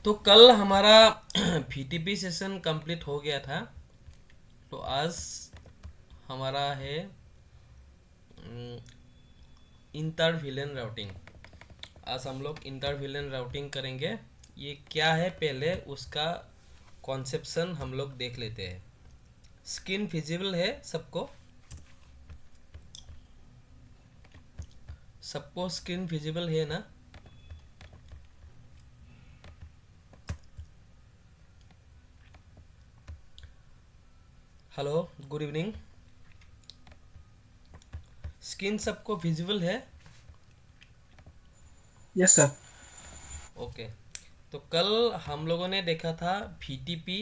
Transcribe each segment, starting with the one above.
तो कल हमारा VTP सेशन कंप्लीट हो गया था। तो आज हमारा है इंटर विलेन राउटिंग। आज हम लोग इंटर विलेन राउटिंग करेंगे। ये क्या है पहले उसका कॉन्सेप्शन हम लोग देख लेते हैं। स्क्रीन विजिबल है सबको? सबको स्क्रीन विजिबल है ना? Hello, good evening. स्क्रीन सबको विजिबल है? Yes sir. ओके। तो कल हम लोगों ने देखा था VTP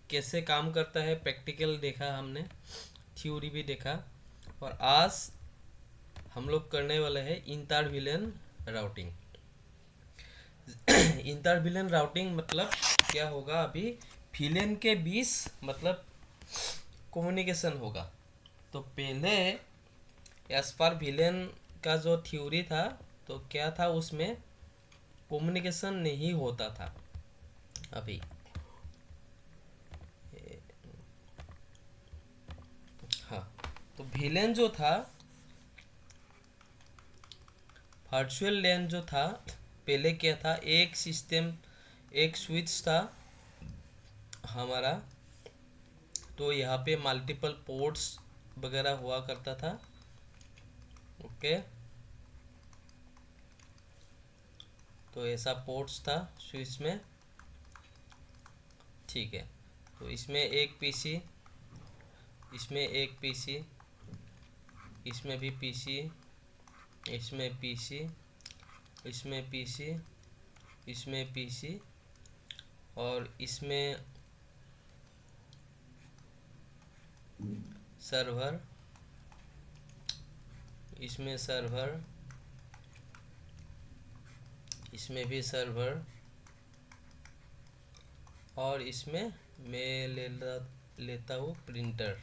कैसे काम करता है, प्रैक्टिकल देखा हमने, थ्योरी भी देखा। और आज हम लोग करने वाले हैं inter VLAN routing. Inter VLAN routing मतलब क्या होगा? अभी विलेन के बीच मतलब कम्युनिकेशन होगा। तो पहले एज पर विलेन का जो थ्योरी था, तो क्या था उसमें कम्युनिकेशन नहीं होता था। अभी हाँ, तो विलेन जो था, वर्चुअल लैन जो था, पहले क्या था, एक सिस्टम, एक स्विच था हमारा। तो यहाँ पे मल्टीपल पोर्ट्स वगैरह हुआ करता था। ओके। तो ऐसा पोर्ट्स था स्विच में। ठीक है। तो इसमें एक पीसी, इसमें एक पीसी, इसमें भी पीसी, इसमें पीसी, इसमें पीसी, इसमें पीसी, और इसमें सर्वर, इसमें सर्वर, इसमें भी सर्वर, और इसमें मैं लेता हूँ प्रिंटर।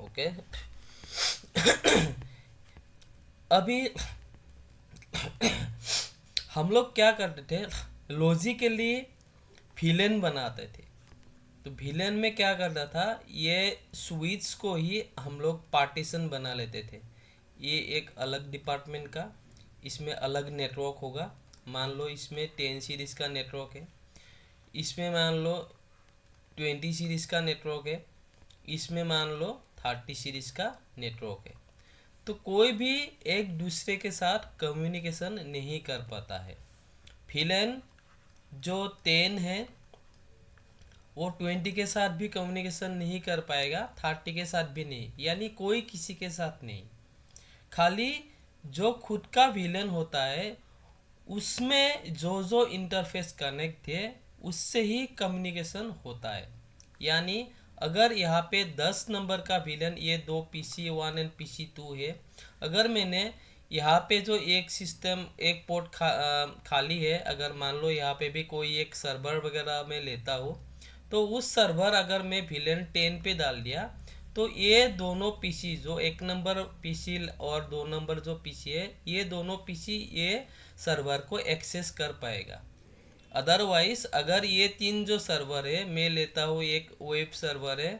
ओके। अभी हम लोग क्या करते थे, लॉजिकली विलेन बनाते थे। तो विलेन में क्या करता था, ये स्विच को ही हम लोग पार्टीशन बना लेते थे। ये एक अलग डिपार्टमेंट का, इसमें अलग नेटवर्क होगा। मान लो इसमें 10 सीरीज का नेटवर्क है, इसमें मान लो 20 सीरीज का नेटवर्क है, इसमें मान लो 30 सीरीज का नेटवर्क है। तो कोई भी एक दूसरे के साथ कम्युनिकेशन नहीं कर पाता है। फिलन जो 10 है वो 20 के साथ भी कम्युनिकेशन नहीं कर पाएगा, 30 के साथ भी नहीं, यानी कोई किसी के साथ नहीं। खाली जो खुद का विलन होता है उसमें जो जो इंटरफेस कनेक्ट थे उससे ही कम्युनिकेशन होता है। यानी अगर यहाँ पे 10 नंबर का विलन, ये दो PC1 एंड PC2 है। अगर मैंने यहाँ पे जो एक सिस्टम, एक पोर्ट खाली है, अगर मान लो यहाँ पे भी कोई एक सर्वर वगैरह में लेता हो, तो उस सर्वर अगर मैं विलेन 10 पे डाल दिया, तो ये दोनों पीसी, जो एक नंबर पीसी और 2 नंबर जो पीसी है, ये दोनों पीसी ये सर्वर को एक्सेस कर पाएगा। अदरवाइज अगर ये तीन जो सर्वर है, मैं लेता हूँ एक वेब सर्वर है,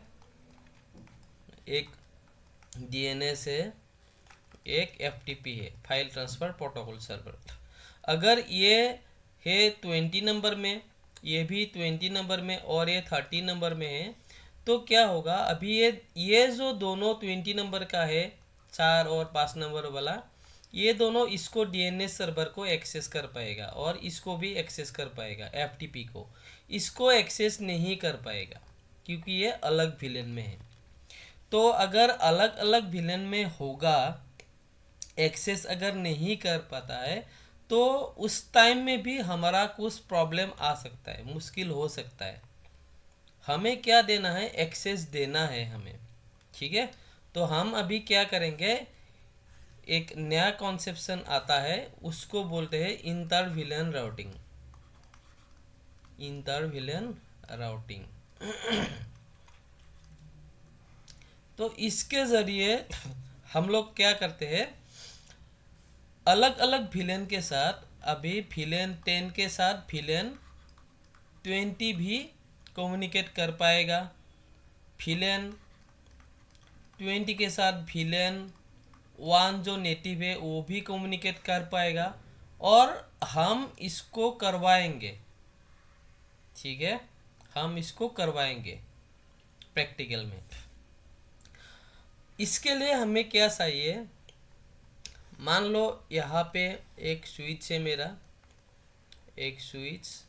एक DNS है, एक FTP है, फाइल ट्रांसफर प्रोटोकॉल सर्वर। अगर ये है 20 नंबर में, ये भी 20 नंबर में, और ये 30 नंबर में है, तो क्या होगा, अभी ये जो दोनों 20 नंबर का है, 4 और 5 नंबर वाला, ये दोनों इसको DNS सर्वर को एक्सेस कर पाएगा और इसको भी एक्सेस कर पाएगा, FTP को। इसको एक्सेस नहीं कर पाएगा क्योंकि ये अलग विलेन में है। तो अगर अलग अलग विलेन में होगा, एक्सेस अगर नहीं कर पाता है, तो उस टाइम में भी हमारा कुछ प्रॉब्लम आ सकता है, मुश्किल हो सकता है। हमें क्या देना है, एक्सेस देना है हमें। ठीक है। तो हम अभी क्या करेंगे, एक नया कॉन्सेप्शन आता है, उसको बोलते हैं inter VLAN routing. Inter VLAN routing. तो इसके ज़रिए हम लोग क्या करते हैं, अलग अलग विलेन के साथ, अभी विलेन 10 के साथ विलेन 20 भी कम्युनिकेट कर पाएगा। विलेन 20 के साथ विलेन 1 जो नेटिव है वो भी कम्युनिकेट कर पाएगा, और हम इसको करवाएंगे। ठीक है, हम इसको करवाएंगे प्रैक्टिकल में। इसके लिए हमें क्या चाहिए, मान लो यहाँ पे एक स्विच है मेरा, एक स्विच,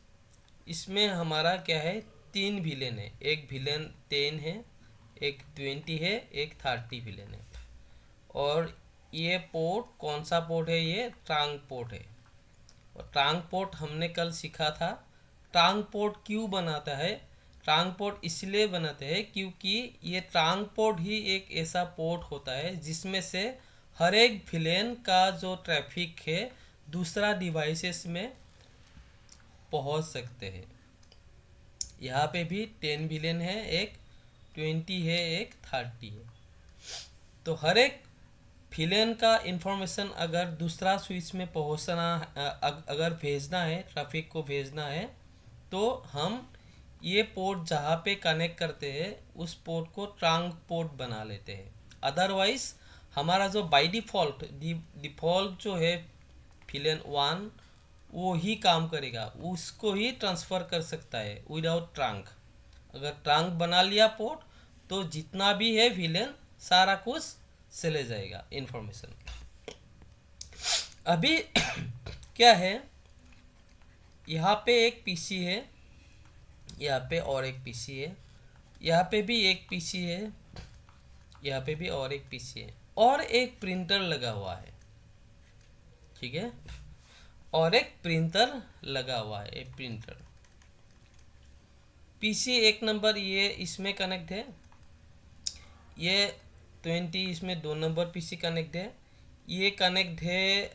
इसमें हमारा क्या है, 3 विलेन है। एक विलेन 10 है, एक 20 है, एक 30 विलेन है। और ये पोर्ट कौन सा पोर्ट है, ये ट्रांक पोर्ट है। और ट्रांक पोर्ट हमने कल सीखा था। ट्रांक पोर्ट क्यों बनाता है, ट्रांक पोर्ट इसलिए बनाते हैं क्योंकि ये ट्रांक पोर्ट ही एक ऐसा पोर्ट होता है जिसमें से हर एक विलेन का जो ट्रैफिक है दूसरा डिवाइसेस में पहुंच सकते हैं। यहाँ पे भी 10 विलेन है, एक 20 है, एक 30 है। तो हर एक विलेन का इंफॉर्मेशन अगर दूसरा स्विच में पहुंचना, अगर भेजना है, ट्रैफिक को भेजना है, तो हम ये पोर्ट जहाँ पे कनेक्ट करते हैं उस पोर्ट को ट्रांक पोर्ट बना लेते हैं। अदरवाइज हमारा जो बाय डिफ़ॉल्ट जो है विलेन 1 वो ही काम करेगा, उसको ही ट्रांसफ़र कर सकता है विदाउट ट्रांक। अगर ट्रांक बना लिया पोर्ट तो जितना भी है विलेन सारा कुछ चले जाएगा इंफॉर्मेशन। अभी क्या है, यहाँ पे एक पीसी है, यहाँ पे और एक पीसी है, यहाँ पे भी एक पीसी है, यहाँ पे भी और एक पीसी है, और एक प्रिंटर लगा हुआ है। ठीक है, और एक प्रिंटर लगा हुआ है, एक प्रिंटर। पीसी 1 नंबर ये इसमें कनेक्ट है, ये 20 इसमें 2 नंबर पीसी कनेक्ट है, ये कनेक्ट है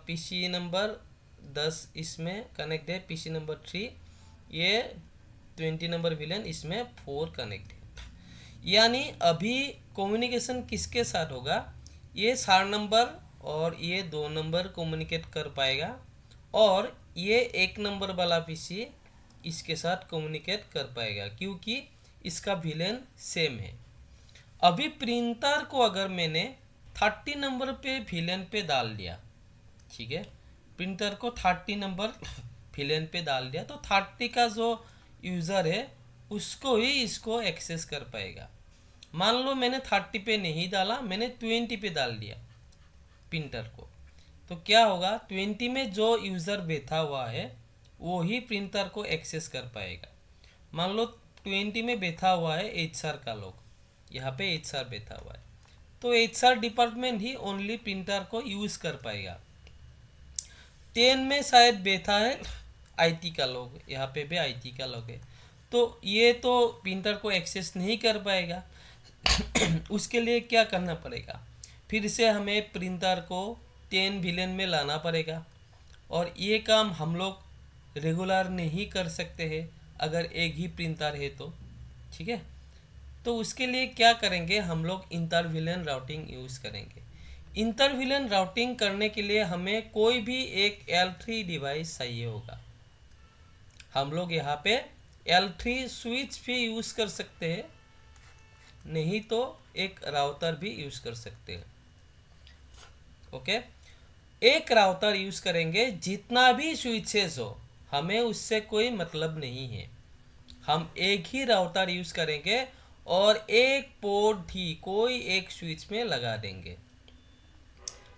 पीसी नंबर 10 इसमें कनेक्ट है, पीसी नंबर 3, ये 20 नंबर विलेन इसमें 4 कनेक्ट है। यानी अभी कम्युनिकेशन किसके साथ होगा, ये 4 नंबर और ये 2 नंबर कम्युनिकेट कर पाएगा, और ये 1 नंबर वाला पीसी इसके साथ कम्युनिकेट कर पाएगा क्योंकि इसका विलेन सेम है। अभी प्रिंटर को अगर मैंने 30 नंबर पे विलेन पे डाल दिया, ठीक है, प्रिंटर को 30 नंबर विलेन पे डाल दिया, तो 30 का जो यूज़र है उसको ही इसको एक्सेस कर पाएगा। मान लो मैंने 30 पे नहीं डाला, मैंने 20 पे डाल दिया प्रिंटर को, तो क्या होगा, 20 में जो यूज़र बैठा हुआ है वो ही प्रिंटर को एक्सेस कर पाएगा। मान लो 20 में बैठा हुआ है एचआर का लोग, यहाँ पे एचआर बैठा हुआ है, तो एचआर डिपार्टमेंट ही ओनली प्रिंटर को यूज़ कर पाएगा। 10 में शायद बैठा है आईटी का लोग, यहाँ पे भी आईटी का लोग है, तो ये तो प्रिंटर को एक्सेस नहीं कर पाएगा। उसके लिए क्या करना पड़ेगा, फिर से हमें प्रिंटर को 10 विलेन में लाना पड़ेगा, और ये काम हम लोग रेगुलर नहीं कर सकते हैं अगर एक ही प्रिंटर है तो। ठीक है, तो उसके लिए क्या करेंगे, हम लोग इंटर विलेन राउटिंग यूज़ करेंगे। इंटर विलेन राउटिंग करने के लिए हमें कोई भी एक L3 डिवाइस चाहिए होगा। हम लोग यहाँ पे L3 स्विच भी यूज़ कर सकते हैं, नहीं तो एक राउटर भी यूज़ कर सकते हैं। ओके, एक राउटर यूज़ करेंगे, जितना भी स्विचेस हो हमें उससे कोई मतलब नहीं है, हम एक ही राउटर यूज़ करेंगे और एक पोर्ट ही कोई एक स्विच में लगा देंगे।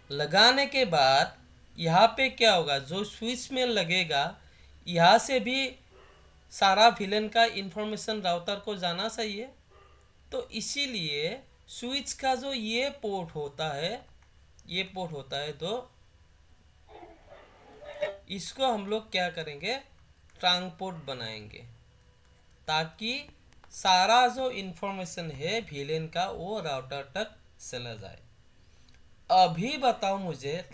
लगाने के बाद यहाँ पे क्या होगा, जो स्विच में लगेगा यहाँ से भी सारा विलेन का इंफॉर्मेशन राउटर को जाना चाहिए, तो इसीलिए स्विच का जो ये पोर्ट होता है, ये पोर्ट होता है, तो इसको हम लोग क्या करेंगे, ट्रांक पोर्ट बनाएंगे, ताकि सारा जो इंफॉर्मेशन है विलेन का वो राउटर तक चला जाए। अभी बताओ मुझे,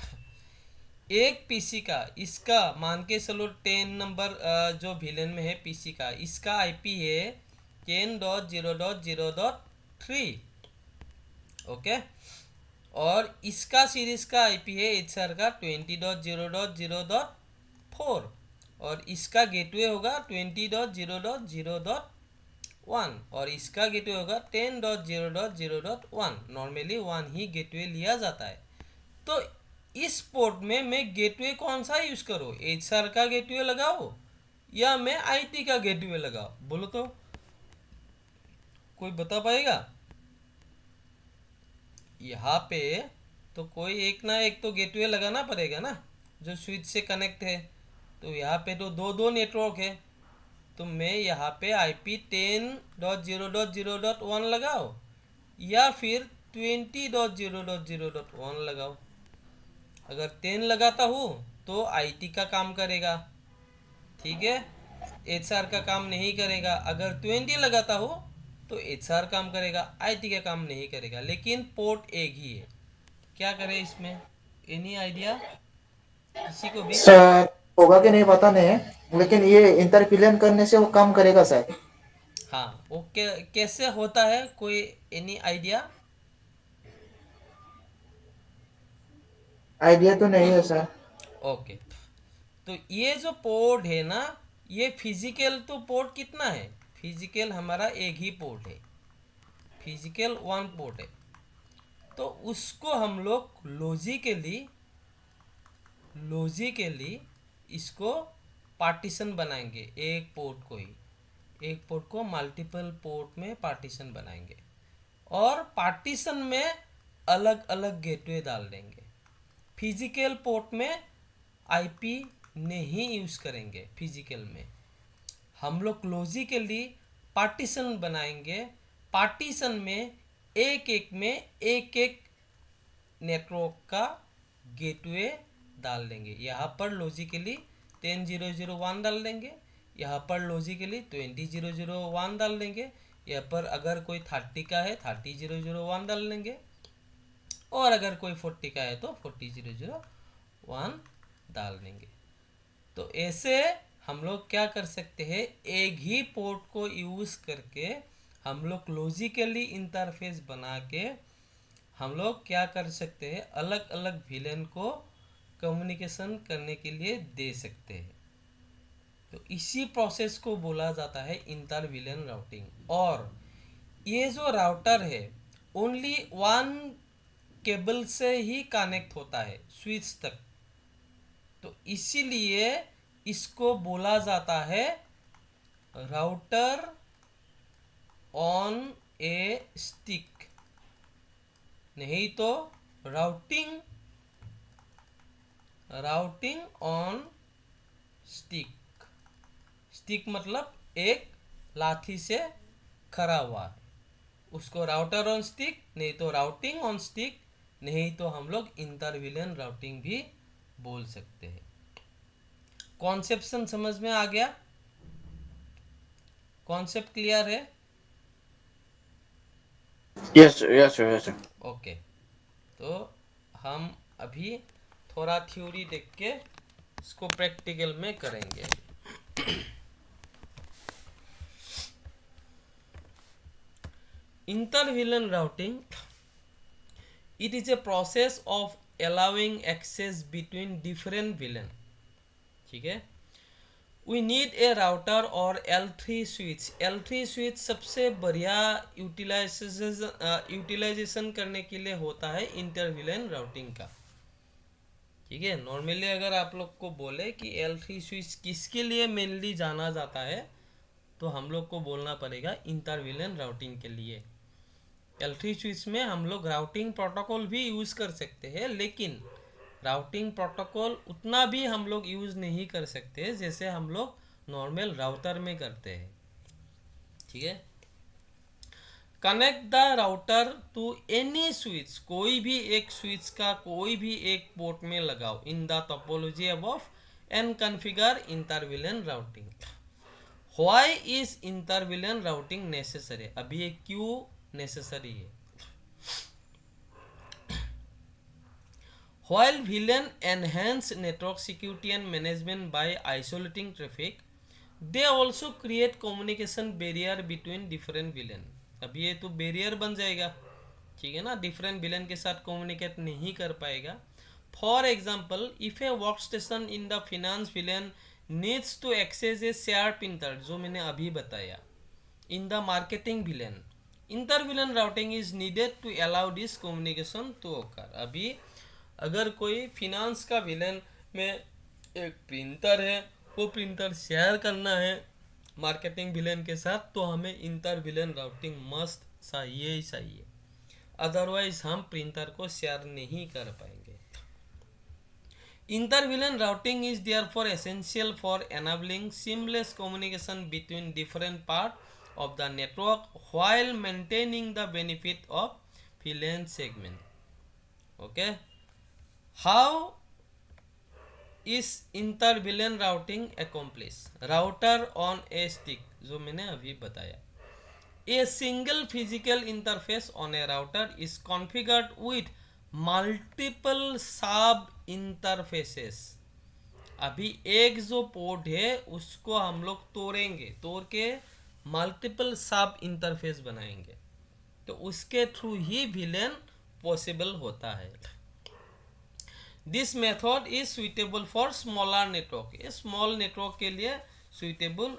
एक पीसी का, इसका मान के चलो 10 नंबर जो विलेन में है पीसी का, इसका आईपी है 10.0.0.3, ओके, और इसका सीरीज का आईपी है एचआर का 20.0.0.4, और इसका गेटवे होगा 20.0.0.1 और इसका गेटवे होगा 10.0.0.1। नॉर्मली 1 ही गेटवे लिया जाता है। तो इस पोर्ट में मैं गेटवे कौन सा यूज करूँ, एचआर का गेटवे लगाओ या मैं आईटी का गेटवे लगाओ, बोलो तो कोई बता पाएगा। यहाँ पे तो कोई एक ना एक तो गेटवे लगाना पड़ेगा ना जो स्विच से कनेक्ट है। तो यहाँ पे तो दो दो नेटवर्क है, तो मैं यहाँ पे IP 10.0.0.1 लगाओ या फिर 20.0.0.1 लगाओ। अगर 10 लगाता हूँ तो IT का काम करेगा, ठीक है, HR का काम नहीं करेगा। अगर 20 लगाता हूँ तो HR काम करेगा, IT का काम नहीं करेगा, लेकिन पोर्ट एक ही है। क्या करें इसमें, एनी आइडिया किसी को भी। सर होगा कि नहीं पता नहीं है, लेकिन ये इंटरफिलियन करने से वो काम करेगा सर। हाँ वो कैसे होता है, कोई एनी आइडिया। आइडिया तो नहीं है सर। ओके, तो ये जो पोर्ट है ना, ये फिजिकल तो पोर्ट कितना है, फिजिकल हमारा एक ही पोर्ट है, फिजिकल वन पोर्ट है। तो उसको हम लोग लॉजिकली इसको पार्टीशन बनाएंगे, एक पोर्ट को ही, एक पोर्ट को मल्टीपल पोर्ट में पार्टीशन बनाएंगे और पार्टीशन में अलग अलग गेटवे डाल देंगे। फिजिकल पोर्ट में आईपी नहीं यूज करेंगे, फिजिकल में हम लोग लॉजिकली पार्टीशन बनाएंगे। पार्टीशन में एक एक नेटवर्क का गेटवे डाल देंगे। यहाँ पर लॉजिकली 10.0.0.1 डाल देंगे, यहाँ पर लॉजिकली 20.0.0.1 डाल देंगे, यहाँ पर अगर कोई 30 का है 30.0.0.1 डाल देंगे और अगर कोई 40 का है तो 40.0.0.1 डाल देंगे। तो ऐसे हम लोग क्या कर सकते हैं, एक ही पोर्ट को यूज करके हम लोग लॉजिकली इंटरफेस बना के हम लोग क्या कर सकते हैं, अलग अलग विलेन को कम्युनिकेशन करने के लिए दे सकते हैं। तो इसी प्रोसेस को बोला जाता है इंटर विलेन राउटिंग। और ये जो राउटर है ओनली वन केबल से ही कनेक्ट होता है स्विच तक, तो इसीलिए इसको बोला जाता है राउटर ऑन ए स्टिक, नहीं तो routing routing on stick. Stick मतलब एक लाठी से खड़ा हुआ है, उसको राउटर ऑन स्टिक, नहीं तो राउटिंग ऑन स्टिक, नहीं तो हम लोग इंटरविलेन राउटिंग भी बोल सकते हैं। कॉन्सेप्शन समझ में आ गया, कॉन्सेप्ट क्लियर है। Yes yes yes. ओके, तो हम अभी थोड़ा थ्योरी देख के इसको प्रैक्टिकल में करेंगे। इंटर-VLAN routing, it is a process of allowing access between different VLAN, ठीक है। We need a router और L3 switch। L3 switch सबसे बढ़िया यूटिलाइजेशन करने के लिए होता है इंटर-VLAN राउटिंग का, ठीक है। नॉर्मली अगर आप लोग को बोले कि L3 स्विच किसके लिए मेनली जाना जाता है, तो हम लोग को बोलना पड़ेगा इंटर-VLAN राउटिंग के लिए। L3 स्विच में हम लोग राउटिंग प्रोटोकॉल भी यूज़ कर सकते हैं, लेकिन राउटिंग प्रोटोकॉल उतना भी हम लोग यूज़ नहीं कर सकते जैसे हम लोग नॉर्मल राउटर में करते हैं, ठीक है। Connect the router to any switch, कोई भी एक स्विच का कोई भी एक पोर्ट में लगाओ in the topology above and configure inter VLAN routing. Why is inter VLAN routing necessary, अभी ये क्यों नेसेसरी है। While VLAN enhance network security and management by isolating traffic, they also create communication barrier between different VLAN। अब ये तो barrier बन जाएगा, ठीक है ना, डिफरेंट VLAN के साथ कम्युनिकेट नहीं कर पाएगा। For example, if a work station in the finance VLAN needs to access a share printer, जो मैंने अभी बताया, in the marketing VLAN, inter VLAN routing is needed to allow this communication to occur. अभी अगर कोई finance का villain में एक प्रिंटर है, वो प्रिंटर शेयर करना है मार्केटिंग विलेन के साथ, तो हमें इंटर विलेन राउटिंग मस्ट चाहिए ही चाहिए, अदरवाइज हम प्रिंटर को शेयर नहीं कर पाएंगे। Inter-VLAN routing is therefore essential for enabling seamless communication between different parts of the network while maintaining the benefit of VLAN segment. Okay. How is inter-VLAN routing accomplished? Router on a stick, जो मैंने अभी बताया. A single physical interface on a router is configured with multiple sub interfaces. अभी एक जो port है उसको हम लोग तोड़ के मल्टीपल सब इंटरफेस बनाएंगे, तो उसके थ्रू ही विलेन पॉसिबल होता है। This method is suitable for smaller network, ये स्मॉल नेटवर्क के लिए सुइटेबल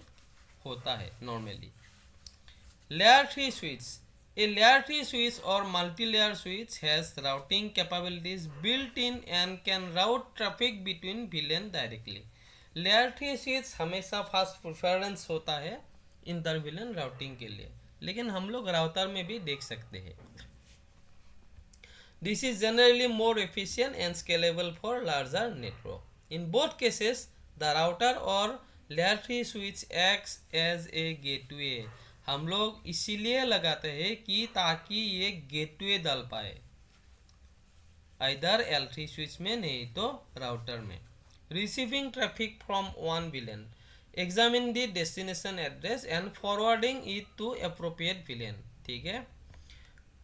होता है normally. Layer 3 switch, a layer 3 switch or multi-layer switch has routing capabilities built in and can route traffic between VLAN directly. Layer 3 switch हमेशा fast preference होता है inter VLAN routing के लिए, लेकिन हम लोग राउटर में भी देख सकते हैं। This is generally more efficient and scalable for larger network. In both cases, the router or layer 3 switch acts as a gateway. हम लोग इसीलिए लगाते हैं कि ताकि ये गेटवे डाल पाए, इधर L3 स्विच में नहीं तो राउटर में। Receiving traffic from one VLAN, examine the destination address and forwarding it to appropriate VLAN. ठीक है।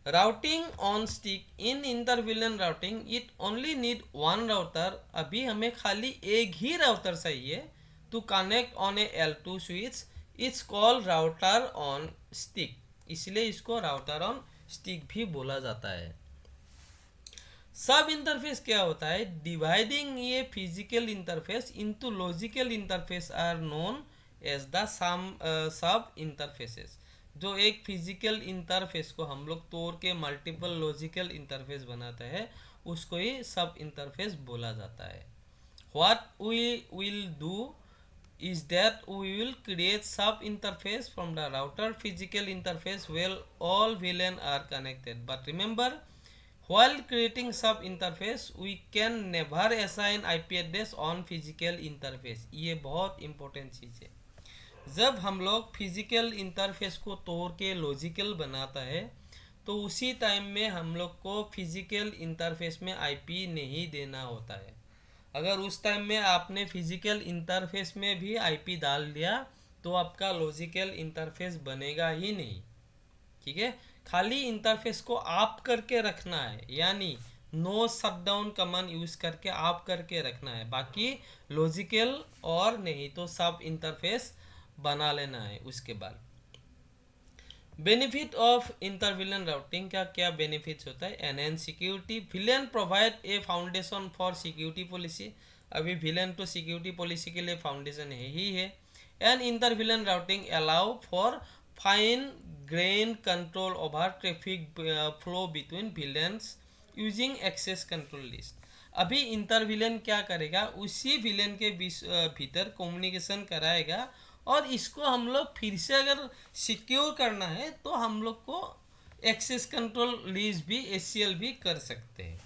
Routing on stick, in inter VLAN routing it only need one router, अभी हमें खाली एक ही राउटर चाहिए to connect on a L2 switch, it's called router on stick, इसलिए इसको राउटर ऑन स्टिक भी बोला जाता है। सब इंटरफेस क्या होता है? डिवाइडिंग ये physical interface into logical interface are known as the sub interfaces. जो एक फिजिकल इंटरफेस को हम लोग तोड़ के मल्टीपल लॉजिकल इंटरफेस बनाते हैं, उसको ही सब इंटरफेस बोला जाता है। What we will do is that we will create sub interface from the router physical interface where all VLAN are connected, but remember while creating sub interface we can never assign IP address on physical interface। ये बहुत important चीज़ है। जब हम लोग physical interface को तोड़ के logical बनाता है, तो उसी टाइम में हम लोग को फिजिकल इंटरफेस में IP नहीं देना होता है। अगर उस टाइम में आपने फिजिकल इंटरफेस में भी IP डाल दिया तो आपका लॉजिकल इंटरफेस बनेगा ही नहीं। ठीक है, खाली इंटरफेस को आप करके रखना है, यानी नो शटडाउन कमांड यूज करके आप करके रखना है, बाकी लॉजिकल और नहीं तो सब इंटरफेस बना लेना है उसके बाद। Benefit of inter VLAN routing का क्या बेनिफिट्स होता है? Enhance security, VLAN provide a foundation for security policy, अभी विलेन तो सिक्योरिटी पॉलिसी के लिए फाउंडेशन है ही है। And inter VLAN routing allow for fine grain control over traffic flow between VLANs using access control list. अभी inter VLAN क्या करेगा? उसी विलेन के भीतर कम्युनिकेशन कराएगा, और इसको हम लोग फिर से अगर सिक्योर करना है तो हम लोग को एक्सेस कंट्रोल लीज भी ACL भी कर सकते हैं,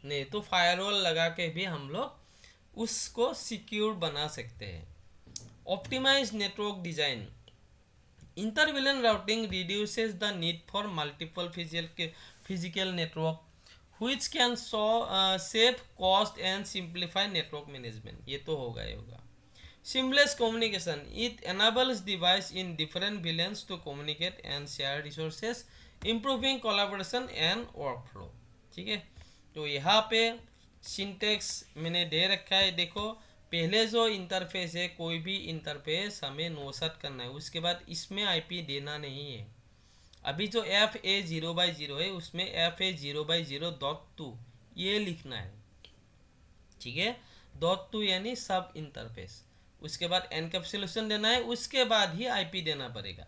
नहीं तो फायरवॉल लगा के भी हम लोग उसको सिक्योर बना सकते हैं। Optimise network design, inter VLAN routing reduces the need for multiple physical network which can save cost and simplify network management. ये तो होगा ही होगा। Seamless communication, it enables device in different VLANs to communicate and share resources, improving collaboration and workflow। ठीक है, तो यहाँ पे syntax मैंने दे रखा है, देखो पहले जो इंटरफेस है, कोई भी इंटरफेस हमें नोसेट करना है, उसके बाद इसमें IP देना नहीं है। अभी जो FA0/0 है उसमें FA0/0.2 ये लिखना है। ठीक है, .2 यानी सब इंटरफेस, उसके बाद एनकैप्सुलेशन देना है, उसके बाद ही आईपी देना पड़ेगा,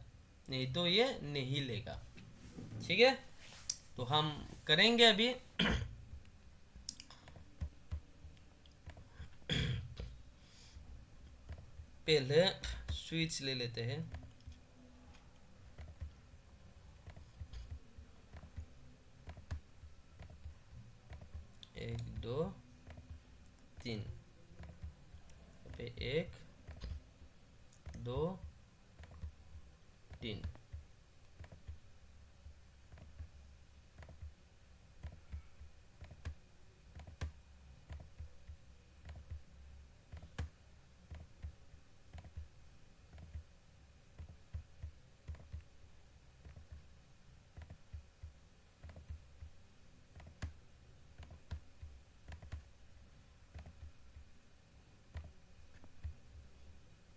नहीं तो ये नहीं लेगा। ठीक है, तो हम करेंगे अभी। पहले स्विच ले लेते हैं। 1 2 3 पे 1 2 3।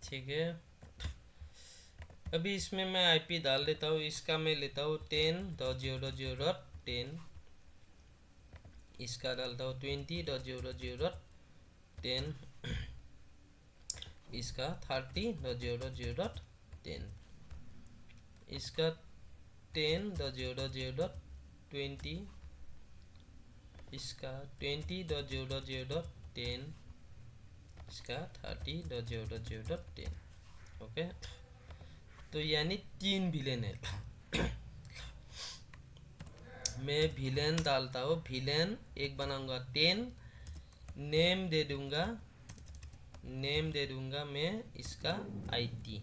ठीक है, अभी इसमें मैं आईपी डाल लेता हूँ। इसका मैं लेता हूँ 10.0.0.10, इसका डालता हूँ 20.0.0.10, इसका 30.0.0.10, इसका 10.0.0.20, इसका 20.0.0.10, इसका 30.0.0.10। ओके, तो यानी 3 विलेन है। मैं विलेन डालता हूँ, विलेन एक बनाऊंगा 10, नेम दे दूंगा मैं इसका आईपी,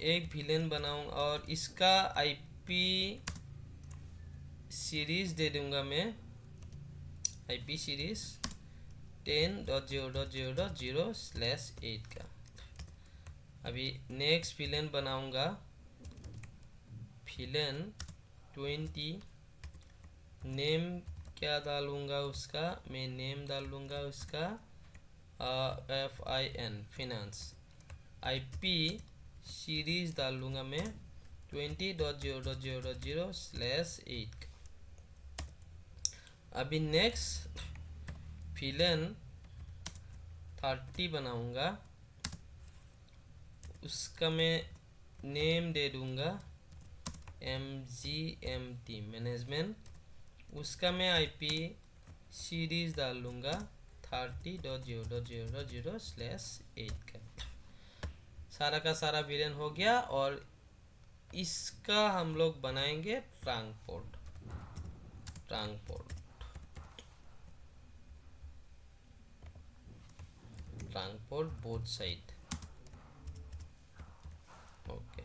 एक विलेन बनाऊंगा और इसका आईपी सीरीज दे दूंगा मैं, आईपी सीरीज 10.0.0.0/8 का। अभी नेक्स्ट विलेन बनाऊंगा, विलेन 20, नेम क्या डालूंगा उसका, मैं नेम डाल लूँगा उसका FIN फिनांस, आईपी सीरीज डाल लूँगा मैं 20.0.0.0/8। अभी नेक्स्ट विलेन 30 बनाऊंगा, उसका मैं नेम दे दूंगा MGMT मैनेजमेंट, उसका मैं आईपी सीरीज डाल लूँगा 30.0.0.0/8 का। सारा का सारा विलेन हो गया और इसका हम लोग बनाएंगे ट्रांकपोर्ट बोथ साइड। ओके,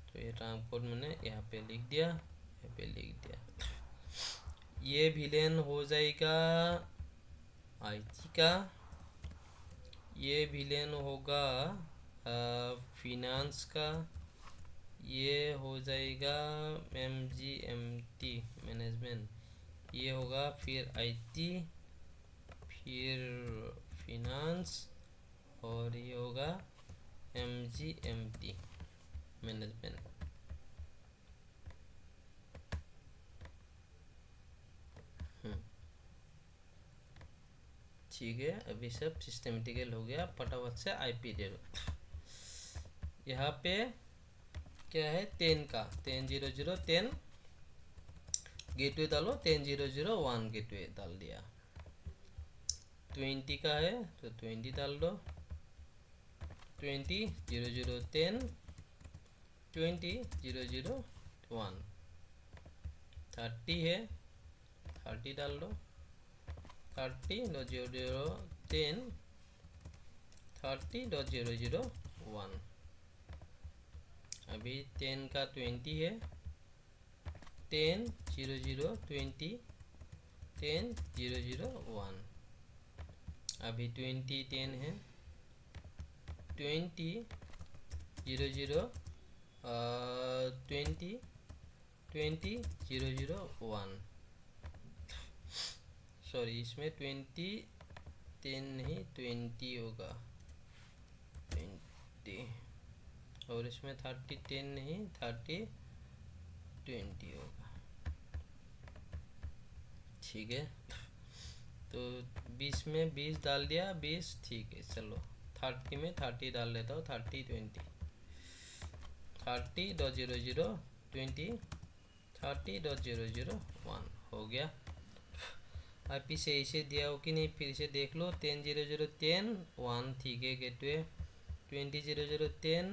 तो ये ट्रांकपोर्ट मैंने यहाँ पे लिख दिया, ये विलेन हो जाएगा आईटी का, ये विलेन होगा फिनांस का, ये हो जाएगा MGMT मैनेजमेंट, ये होगा फिर आईटी, फिर फिनांस, और ये होगा MGMT मैनेजमेंट। ठीक है, अभी सब सिस्टमेटिकल हो गया। फटाफट से आईपी दे दो। यहाँ पे क्या है 10 का, 10.0.0.10 गेटवे डालो, 10.0.0.1 गेटवे डाल दिया। 20 का है तो 20 डाल दो, 20.0.0.10 20.0.0.1। 30 है, 30 डाल दो, 30.0.0.10 30.0.0.1। अभी 10 का 20 है, 10.0.0.20 10.0.0.1। अभी 20 10 है, 20.0.0.1। सॉरी, इसमें 20 10 नहीं 20 होगा 20, और इसमें 30 10 नहीं 30 20 होगा। ठीक है, तो 20 में 20 डाल दिया, 20 ठीक है। चलो 30 में 30 डाल देता हूँ, 30 20 30.00 20 30.001 हो गया। अब पीछे इसे दिया हो कि नहीं फिर से देख लो। 10.00 10 1 ठीक है गेटवे। 20.00 10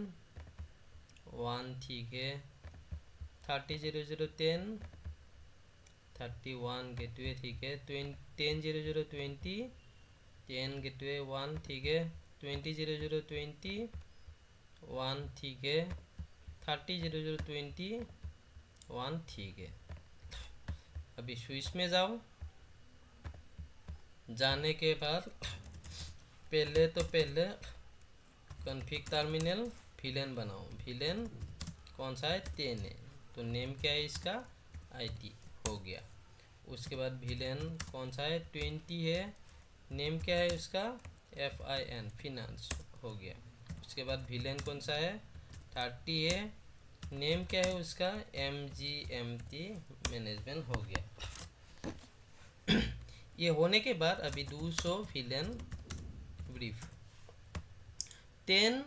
1 ठीक है। 30.00 10 31 गेटवे ठीक है। 10.00 20 10 गेटवे 1 ठीक है। 20.00 20 1 ठीक है। 30.00 20 1 ठीक है। अभी स्विच में जाओ। जाने के बाद पहले कॉन्फ़िग टर्मिनल विलेन बनाओ। विलेन कौन सा है? 10 है, तो नेम क्या है इसका? IT हो गया। उसके बाद विलेन कौन सा है? 20 है, नेम क्या है उसका? FIN फिनांस हो गया। उसके बाद विलेन कौन सा है? 30 है, नेम क्या है उसका? MGMT मैनेजमेंट हो गया। ये होने के बाद अभी 200 विलेन ब्रीफ। 10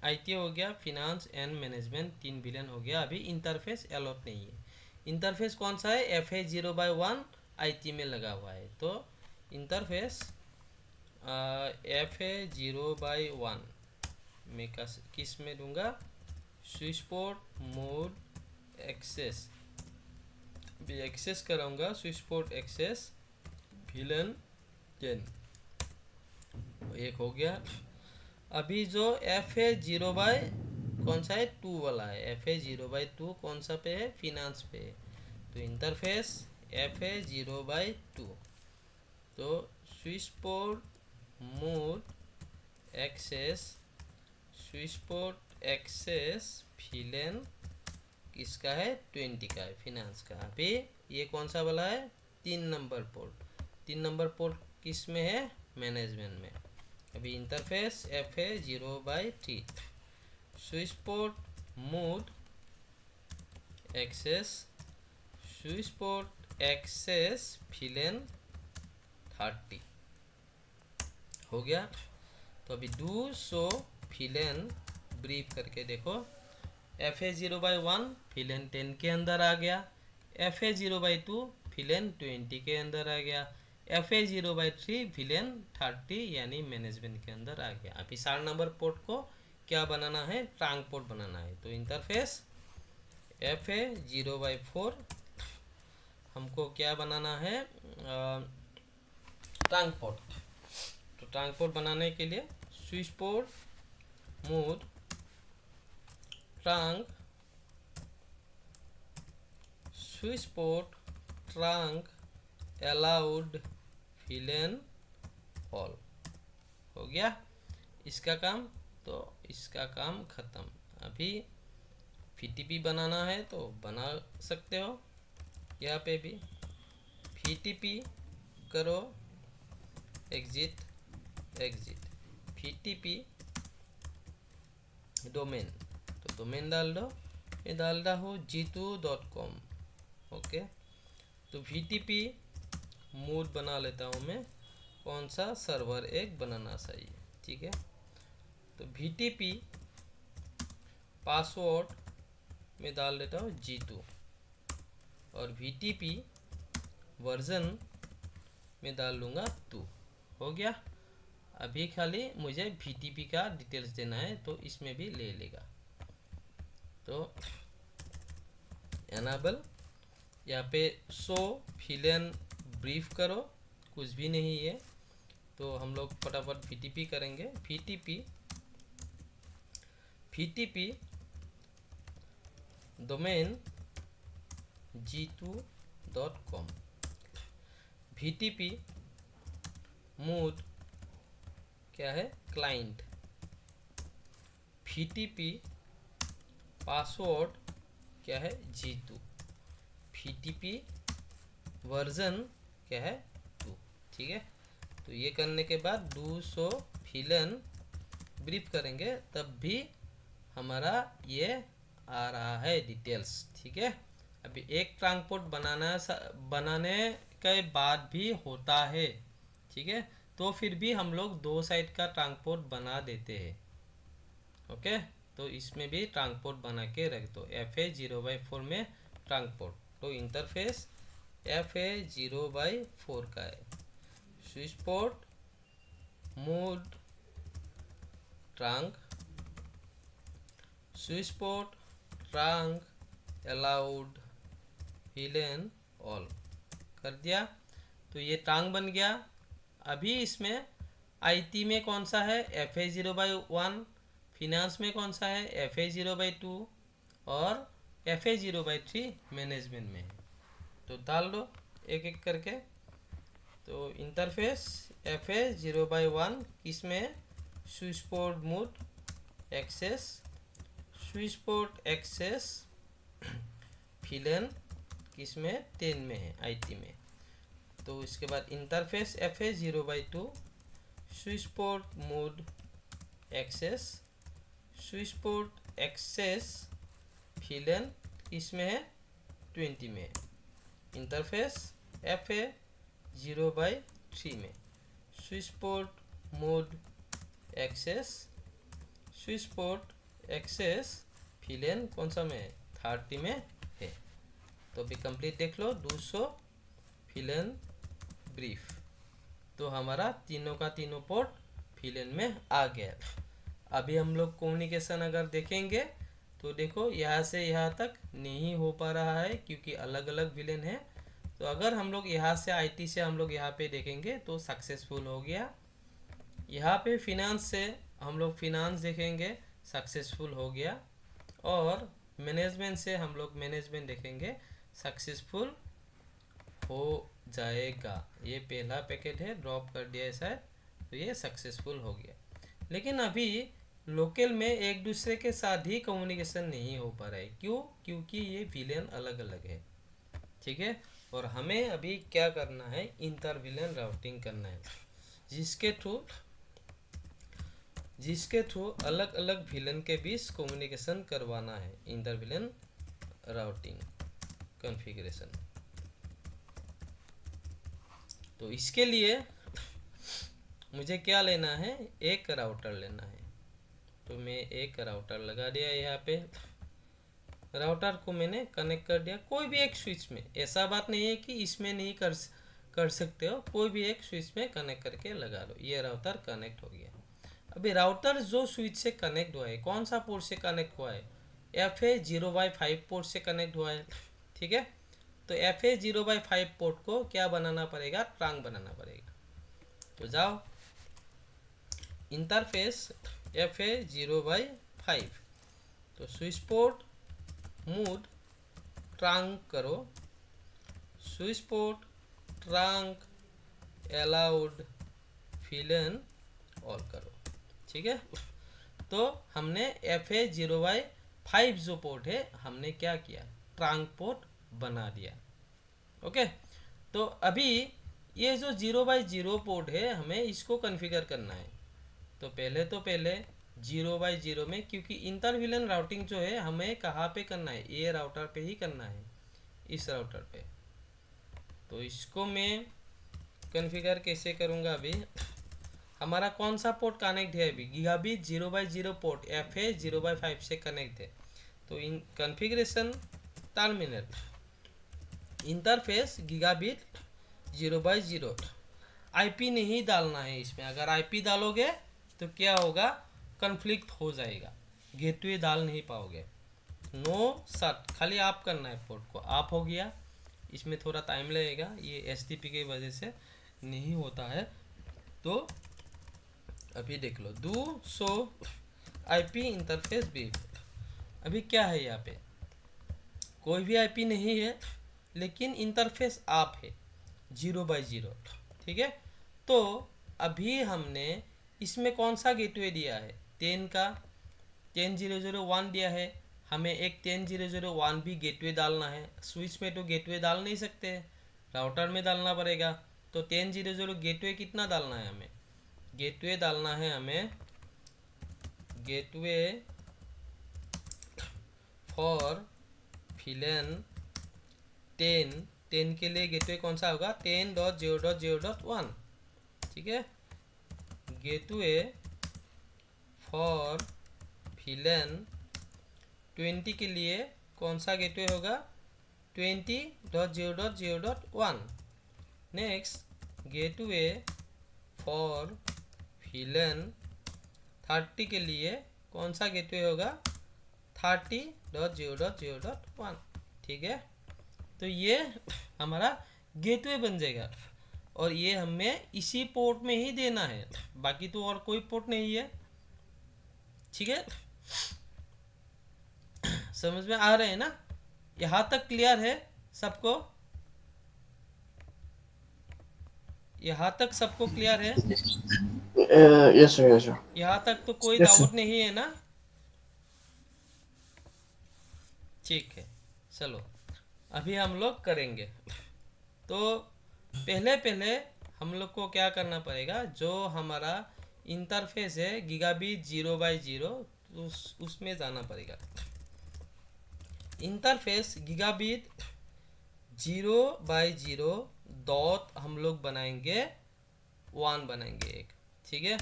IT हो गया, फिनांस एंड मैनेजमेंट 3 विलेन हो गया। अभी इंटरफेस अलॉट नहीं है। इंटरफेस कौन सा है? FA0/1 IT में लगा हुआ है। तो इंटरफेस FA0/1 में किस में दूंगा? स्विच पोर्ट मोड एक्सेस भी एक्सेस कराऊंगा। स्विच पोर्ट एक्सेस विलेन 10 एक हो गया। अभी जो FA0/ कौन सा है? 2 वाला है। FA0/2 कौन सा पे है? फिनांस पे है। तो इंटरफेस FA0/2। तो switch port mode access switch port access VLAN किसका है? 20 का है, फिनांस का। अभी ये कौन सा वाला है? 3 नंबर पोर्ट। 3 नंबर पोर्ट किस में है? मैनेजमेंट में। अभी interface FA0/3 switch port mode access switch port access VLAN 30 हो गया। तो अभी 200 विलेन ब्रीफ करके देखो। FA0/1 विलेन 10 के अंदर आ गया। FA0/2 विलेन 20 के अंदर आ गया। FA0/3 विलेन 30 यानी मैनेजमेंट के अंदर आ गया। अभी 4 नंबर पोर्ट को क्या बनाना है? ट्रांक पोर्ट बनाना है। तो इंटरफेस FA0/4 हमको क्या बनाना है? Trunk port. तो ट्रांक पोर्ट बनाने के लिए switch port mode trunk switch port trunk allowed villain all हो गया इसका काम। तो इसका काम ख़त्म। अभी VTP बनाना है तो बना सकते हो। यहाँ पे भी VTP करो, एग्जिट VTP डोमेन। तो डोमेन डाल दो। ये डाल रहा हूँ jitu.com। ओके, तो VTP मोड बना लेता हूँ मैं। कौन सा? सर्वर एक बनाना चाहिए, ठीक है। तो VTP पासवर्ड में डाल देता हूँ jitu और VTP वर्जन में डाल लूँगा 2। हो गया। अभी खाली मुझे VTP का डिटेल्स देना है तो इसमें भी ले लेगा। तो एनाबल यहाँ पे शो विलेन ब्रीफ करो, कुछ भी नहीं है। तो हम लोग फटाफट VTP करेंगे। VTP domain jitu.com। VTP mode क्या है? क्लाइंट। VTP पासवर्ड क्या है? jitu। VTP वर्जन क्या है? 2। ठीक है। तो ये करने के बाद 200 विलेन ब्रीफ करेंगे तब भी हमारा ये आ रहा है डिटेल्स, ठीक है। अभी एक ट्रांसपोर्ट बनाने के बाद भी होता है, ठीक है। तो फिर भी हम लोग दो साइड का ट्रांसपोर्ट बना देते हैं। ओके, तो इसमें भी ट्रांसपोर्ट बना के रख दो। FA0/4 में ट्रांसपोर्ट, तो इंटरफेस FA0/4 का है। Switch port mode trunk, switch port trunk allowed villain all कर दिया, तो ये ट्रांक बन गया। अभी इसमें IT में कौन सा है, FA0/1, फिनांस में कौन सा है, FA0/2 और FA0/3 मैनेजमेंट में है। तो डाल दो एक एक करके। तो इंटरफेस FA0/1 किसमें है, switch port mode access, switch port access VLAN किसमें 10 में है, IT में। तो इसके बाद interface FA0/2 switch port mode access, switch port access VLAN इसमें है 20 में। इंटरफेस FA0/3 में switch port mode access, switch port access VLAN कौन सा में है, 30 में है। तो अभी कंप्लीट देख लो, 200 फिलन ब्रीफ। तो हमारा तीनों का तीनों पोर्ट फिलन में आ गया। अभी हम लोग कम्युनिकेशन अगर देखेंगे तो देखो यहाँ से यहाँ तक नहीं हो पा रहा है क्योंकि अलग अलग विलेन है। तो अगर हम लोग यहाँ से IT से हम लोग यहाँ पे देखेंगे तो सक्सेसफुल हो गया। यहाँ पे फिनांस से हम लोग फिनांस देखेंगे, सक्सेसफुल हो गया। और मैनेजमेंट से हम लोग मैनेजमेंट देखेंगे, सक्सेसफुल हो जाएगा। ये पहला पैकेट है, ड्रॉप कर दिया ऐसा है, तो ये सक्सेसफुल हो गया। लेकिन अभी लोकल में एक दूसरे के साथ ही कम्युनिकेशन नहीं हो पा रहा है। क्यों? क्योंकि ये विलेन अलग अलग है। ठीक है, और हमें अभी क्या करना है, इंटर विलेन राउटिंग करना है, जिसके थ्रू अलग अलग विलेन के बीच कम्युनिकेशन करवाना है। Inter VLAN routing configuration. तो इसके लिए मुझे क्या लेना है, एक राउटर लेना है। तो मैं एक राउटर लगा दिया यहाँ पे, राउटर को मैंने कनेक्ट कर दिया कोई भी एक स्विच में। ऐसा बात नहीं है कि इसमें नहीं कर सकते हो, कोई भी एक स्विच में कनेक्ट करके लगा लो। ये राउटर कनेक्ट हो गया। अभी राउटर जो स्विच से कनेक्ट हुआ है, कौन सा पोर्ट से कनेक्ट हुआ है, FA0/5 पोर्ट से कनेक्ट हुआ है। ठीक है, तो FA0/5 पोर्ट को क्या बनाना पड़ेगा, ट्रांक बनाना पड़ेगा। तो जाओ इंटरफेस FA0/5, तो स्विच पोर्ट मोड ट्रांक करो, switch port trunk allowed VLAN all करो। ठीक है, तो हमने FA0/5 जो पोर्ट है हमने क्या किया, ट्रांक पोर्ट बना दिया। ओके, तो अभी ये जो 0/0 पोर्ट है हमें इसको कॉन्फ़िगर करना है। तो पहले 0/0 में, क्योंकि इंटर विलेन राउटिंग जो है हमें कहाँ पे करना है, ये राउटर पे ही करना है, इस राउटर पे। तो इसको मैं कॉन्फ़िगर कैसे करूँगा, अभी हमारा कौन सा पोर्ट कनेक्ट है, अभी गीगाबिट 0/0 पोर्ट FA0/5 से कनेक्ट है। तो in configuration terminal interface gigabit 0/0, IP नहीं डालना है इसमें। अगर IP डालोगे तो क्या होगा, कन्फ्लिक्ट हो जाएगा, गेटवे डाल नहीं पाओगे। नो शट, खाली आप करना है, पोर्ट को आप हो गया। इसमें थोड़ा टाइम लगेगा, ये STP की वजह से नहीं होता है। तो अभी देख लो, डू सो IP इंटरफेस बीफ। अभी क्या है, यहाँ पे कोई भी IP नहीं है, लेकिन इंटरफेस आप है 0/0। ठीक है, तो अभी हमने इसमें कौन सा गेटवे दिया है, 10 का 10.0.0.1 दिया है। हमें एक 10.0.0.1 भी गेटवे डालना है। स्विच में तो गेटवे डाल नहीं सकते, राउटर में डालना पड़ेगा। तो 10.0.0 गेटवे कितना डालना है हमें, गेटवे डालना है हमें, गेटवे फॉर फिलन 10 के लिए गेटवे कौन सा होगा, 10.0.0.1। ठीक है, गेटवे फॉर VLAN 20 के लिए कौन सा गेटवे होगा? 20.0.0.1। नेक्स्ट गेटवे फॉर VLAN 30 के लिए कौन सा गेटवे होगा? 30.0.0.1। ठीक है, तो ये हमारा गेटवे बन जाएगा और ये हमें इसी पोर्ट में ही देना है, बाकी तो और कोई पोर्ट नहीं है। ठीक है, समझ में आ रहे हैं ना? यहाँ तक क्लियर है सबको? यहाँ तक सबको क्लियर है? Yes sir, yes sir. यहाँ तक तो कोई यस डाउट सर। नहीं है ना? ठीक है, चलो अभी हम लोग करेंगे। तो पहले पहले हम लोग को क्या करना पड़ेगा, जो हमारा इंटरफेस है गीगाबिट 0/0, उसमें जाना पड़ेगा। इंटरफेस गीगाबिट 0/0 डॉट हम लोग बनाएंगे 1 बनाएंगे एक। ठीक है,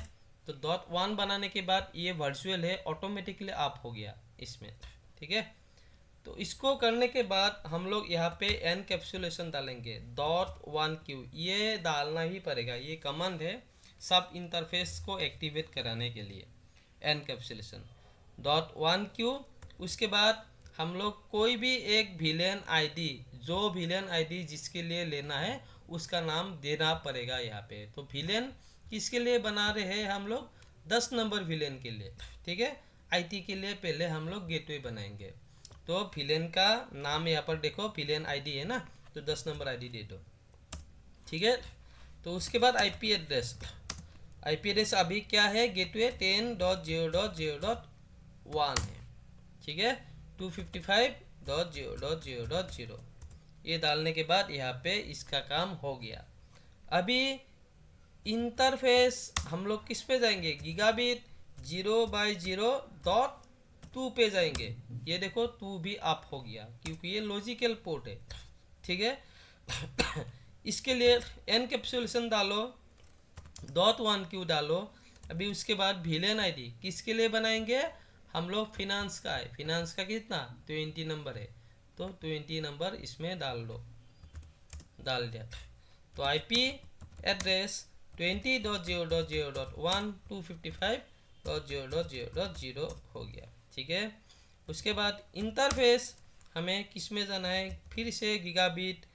तो डॉट 1 बनाने के बाद ये वर्चुअल है, ऑटोमेटिकली ऑफ हो गया इसमें। ठीक है, तो इसको करने के बाद हम लोग यहाँ पे एनकैप्सुलेशन डालेंगे .1q, ये डालना ही पड़ेगा, ये कमांड है सब इंटरफेस को एक्टिवेट कराने के लिए, एनकैप्सुलेशन .1q। उसके बाद हम लोग कोई भी एक VLAN आईडी, जो VLAN आईडी जिसके लिए लेना है उसका नाम देना पड़ेगा यहाँ पे। तो VLAN किसके लिए बना रहे हैं हम लोग? 10 नंबर VLAN के लिए। ठीक है, IT के लिए पहले हम लोग गेटवे बनाएंगे। तो VLAN का नाम यहाँ पर देखो, VLAN आईडी है ना, तो 10 नंबर आईडी दे दो। ठीक है, तो उसके बाद IP एड्रेस अभी क्या है? गेटवे 10.0.0.1 है। ठीक है, 255.0.0.0 ये डालने के बाद यहाँ पे इसका काम हो गया। अभी इंटरफेस हम लोग किस पे जाएंगे? गीगाबिट 0/0.2 पे जाएंगे। ये देखो 2 भी अप हो गया क्योंकि ये लॉजिकल पोर्ट है। ठीक है, इसके लिए एनकैप्सुलेशन डालो, .1q डालो। अभी उसके बाद VLAN आईडी किसके लिए बनाएंगे हम लोग? फिनांस का है, फिनांस का कितना? 20 नंबर है, तो 20 नंबर इसमें डाल दो, डाल दिया। तो IP एड्रेस 20.0.0.1 255.0.0.0 हो गया। ठीक है, उसके बाद इंटरफेस हमें किस में जाना है? फिर से गीगाबिट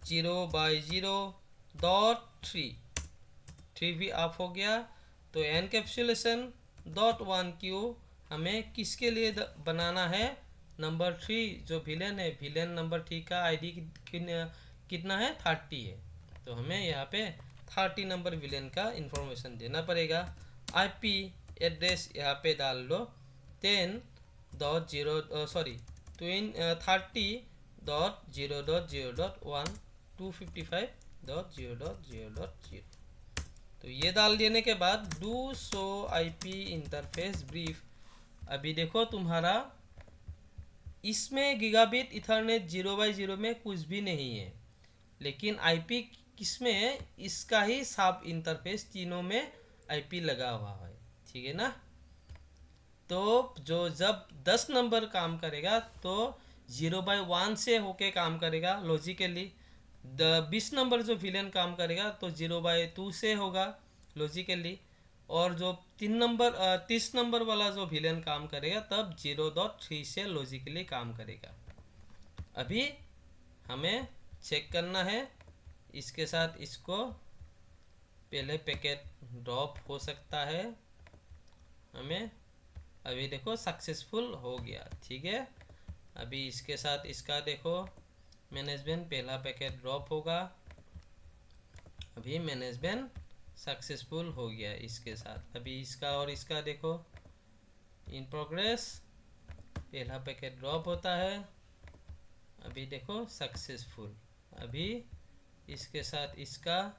0/0.3 भी ऑफ हो गया। तो एनकैप्सुलेशन .1q हमें किसके लिए बनाना है? नंबर 3 जो VLAN है, VLAN नंबर 3 का आईडी कितना है? 30 है, तो हमें यहाँ पे 30 नंबर VLAN का इंफॉर्मेशन देना पड़ेगा। IP एड्रेस यहाँ पे डाल लो 30.0.0.1 255.0.0.0। तो ये डाल देने के बाद do show IP interface brief. अभी देखो तुम्हारा इसमें गीगाबिट इथरनेट 0/0 में कुछ भी नहीं है, लेकिन IP किसमें है? इसका ही सब इंटरफेस तीनों में IP लगा हुआ है। ठीक है ना? तो जो जब 10 नंबर काम करेगा तो 0/1 से होके काम करेगा लॉजिकली। 20 नंबर जो VLAN काम करेगा तो 0/2 से होगा लॉजिकली, और जो 30 नंबर वाला जो VLAN काम करेगा तब 0.3 से लॉजिकली काम करेगा। अभी हमें चेक करना है, इसके साथ इसको पहले पैकेट ड्रॉप हो सकता है हमें। अभी देखो सक्सेसफुल हो गया। ठीक है, अभी इसके साथ इसका देखो मैनेजमेंट पहला पैकेट ड्रॉप होगा। अभी मैनेजमेंट सक्सेसफुल हो गया इसके साथ। अभी इसका और इसका देखो इन प्रोग्रेस, पहला पैकेट ड्रॉप होता है। अभी देखो सक्सेसफुल। अभी इसके साथ इसका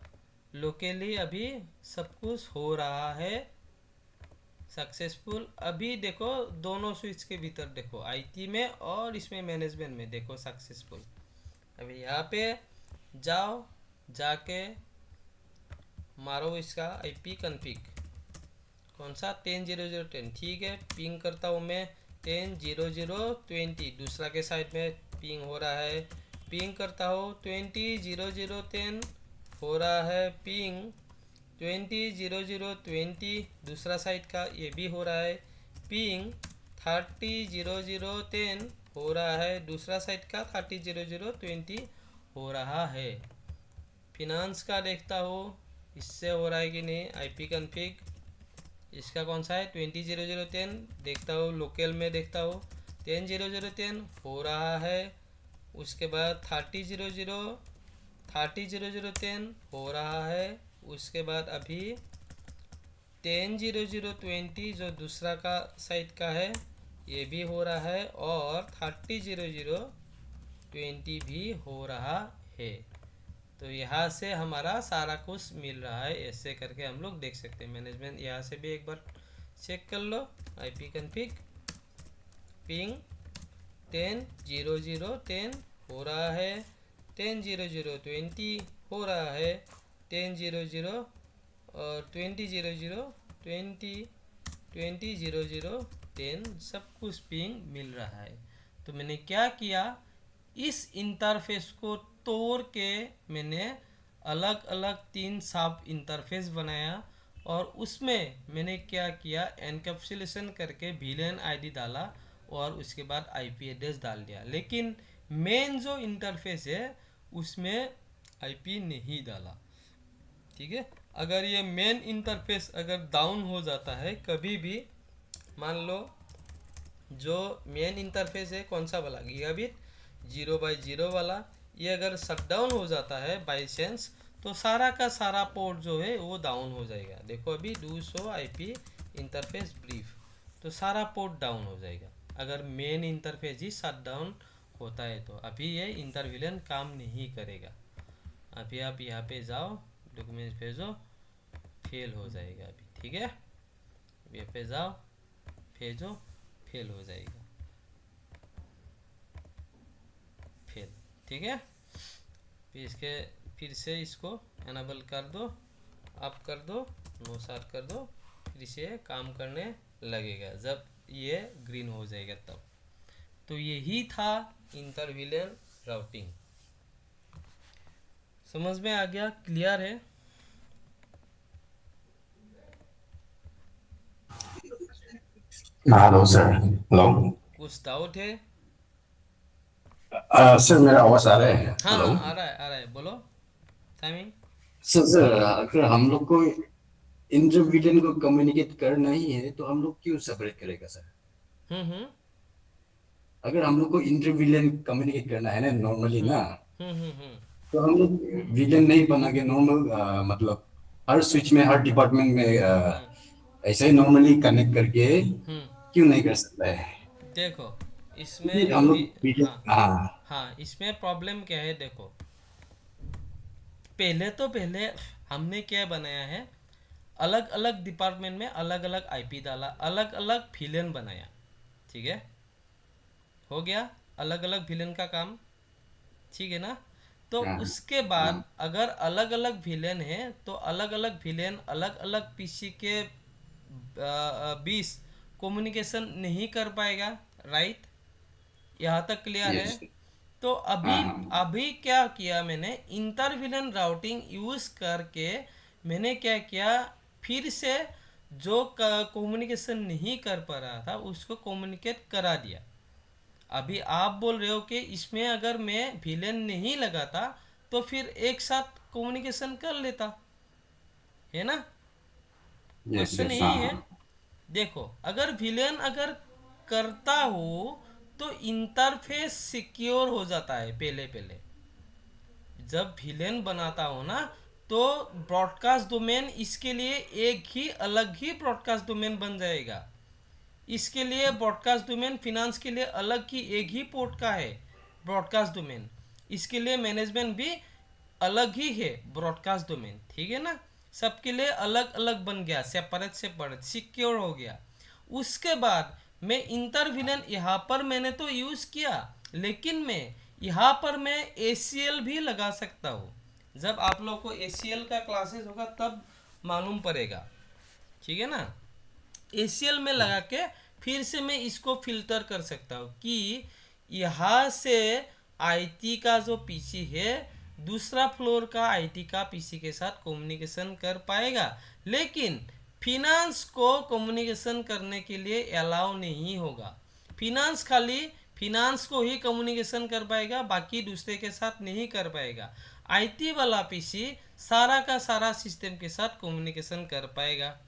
लोकली अभी सब कुछ हो रहा है सक्सेसफुल। अभी देखो दोनों स्विच के भीतर देखो IT में और इसमें मैनेजमेंट में देखो सक्सेसफुल। अभी यहाँ पे जाओ, जाके मारो इसका IP कॉन्फ़िग। कौन सा 10.00.10, ठीक है। पिंग करता हूँ मैं 10.00.20, दूसरा के साइड में पिंग हो रहा है। पिंग करता हूँ 20.00.10 हो रहा है पिंग। 20.00.20 दूसरा साइड का ये भी हो रहा है पिंग। 30.00.10 हो रहा है दूसरा साइड का 30.00.20 हो रहा है। फिनांस का देखता हूँ इससे हो रहा है कि नहीं। आईपी कन्फिग इसका कौन सा है 20.00.10 देखता हूँ। लोकल में देखता हूँ 10.00.10 हो रहा है। उसके बाद 30.00.10 हो रहा है। उसके बाद अभी 10.00.20 जो दूसरा का साइड का है ये भी हो रहा है, और 30.00.20 भी हो रहा है। तो यहाँ से हमारा सारा कुछ मिल रहा है। ऐसे करके हम लोग देख सकते हैं। मैनेजमेंट यहाँ से भी एक बार चेक कर लो। आईपी कन्फिग पिंग 10.00.10 हो रहा है, 10.00.20 हो रहा है, 10.00 और 20.00.10 सब कुछ पिंग मिल रहा है। तो मैंने क्या किया, इस इंटरफेस को तोड़ के मैंने अलग अलग 3 सब इंटरफेस बनाया, और उसमें मैंने क्या किया, एनकैप्सुलेशन करके विलेन आईडी डाला और उसके बाद आईपी एड्रेस डाल दिया। लेकिन मेन जो इंटरफेस है उसमें आईपी नहीं डाला। ठीक है। अगर ये मेन इंटरफेस अगर डाउन हो जाता है कभी भी, मान लो जो मेन इंटरफेस है कौन सा वाला, गीगाबिट 0x0 वाला, ये अगर शट डाउन हो जाता है बाई चांस, तो सारा का सारा पोर्ट जो है वो डाउन हो जाएगा। देखो अभी 200 आईपी इंटरफेस ब्रीफ, तो सारा पोर्ट डाउन हो जाएगा अगर मेन इंटरफेस ही शट डाउन होता है। तो अभी ये इंटरविलन काम नहीं करेगा। अभी आप यहाँ पे जाओ, डॉक्यूमेंट्स भेजो, फेल हो जाएगा अभी। ठीक है, यहाँ पे जाओ, भेजो, फेल हो जाएगा, फेल। ठीक है, फिर से इसको एनेबल कर दो, अप कर दो, नो स्टार्ट कर दो, फिर से काम करने लगेगा जब ये ग्रीन हो जाएगा तब। तो यही था इंटरविलन राउटिंग। समझ में आ गया? क्लियर है? Hello sir. हेलो कुछ डाउट है? सर, मेरा आवाज आ रहा है? हाँ हेलो हाँ, आ रहा है, आ रहा है, बोलो। टाइमिंग। सर, अगर हम लोग को इंटरमीडियट को कम्युनिकेट करना ही है तो हम लोग क्यों सेपरेट करेगा सर? हम्म। अगर हम लोग को इंटरमीडियट कम्युनिकेट करना है ना नॉर्मली हम्म ना, हम्म। तो हम लोग विलेन नहीं बना के नॉर्मल मतलब हर स्विच में हर डिपार्टमेंट में हम्म ऐसे ही नॉर्मली कनेक्ट करके हम्म। क्यों नहीं कर सकता है? देखो क्योंकि इसमें हम भी, लोग विलेन, हाँ हाँ हाँ, इसमें प्रॉब्लम क्या है देखो। पहले हमने क्या बनाया है, अलग अलग डिपार्टमेंट में अलग अलग आईपी डाला, अलग अलग विलेन बनाया। ठीक है, हो गया अलग अलग विलेन का काम। ठीक है ना? तो हाँ उसके हाँ बाद अगर अलग अलग विलेन है तो अलग अलग विलेन अलग अलग पीसी के 20 कम्युनिकेशन नहीं कर पाएगा। राइट, यहाँ तक क्लियर है? यस तो अभी हाँ अभी क्या किया मैंने, इंटरविलन राउटिंग यूज करके मैंने क्या किया, फिर से जो कम्युनिकेशन नहीं कर पा रहा था उसको कम्युनिकेट करा दिया। अभी आप बोल रहे हो कि इसमें अगर मैं विलेन नहीं लगाता तो फिर एक साथ कम्युनिकेशन कर लेता, है ना? यस क्वेश्चन यस यही हाँ है। हाँ देखो अगर विलेन अगर करता हो तो इंटरफेस सिक्योर हो जाता है। पहले पहले जब विलेन बनाता हो ना, तो ब्रॉडकास्ट डोमेन इसके लिए एक ही अलग ही ब्रॉडकास्ट डोमेन बन जाएगा। इसके लिए ब्रॉडकास्ट डोमेन, फिनांस के लिए अलग ही एक ही पोर्ट का है ब्रॉडकास्ट डोमेन। इसके लिए मैनेजमेंट भी अलग ही है ब्रॉडकास्ट डोमेन। ठीक है ना? सबके लिए अलग अलग बन गया, सेपरेट सेपरेट सिक्योर हो गया। उसके बाद मैं इंटरविलन यहाँ पर मैंने तो यूज़ किया, लेकिन मैं यहाँ पर मैं ACL भी लगा सकता हूँ। जब आप लोग को ACL का क्लासेस होगा तब मालूम पड़ेगा। ठीक है ना? ACL में लगा के फिर से मैं इसको फिल्टर कर सकता हूँ कि यहाँ से IT का जो पीसी है दूसरा फ्लोर का IT का पीसी के साथ कम्युनिकेशन कर पाएगा, लेकिन फिनांस को कम्युनिकेशन करने के लिए अलाउ नहीं होगा। फिनांस खाली फिनांस को ही कम्युनिकेशन कर पाएगा, बाकी दूसरे के साथ नहीं कर पाएगा। IT वाला पीसी सारा का सारा सिस्टम के साथ कम्युनिकेशन कर पाएगा।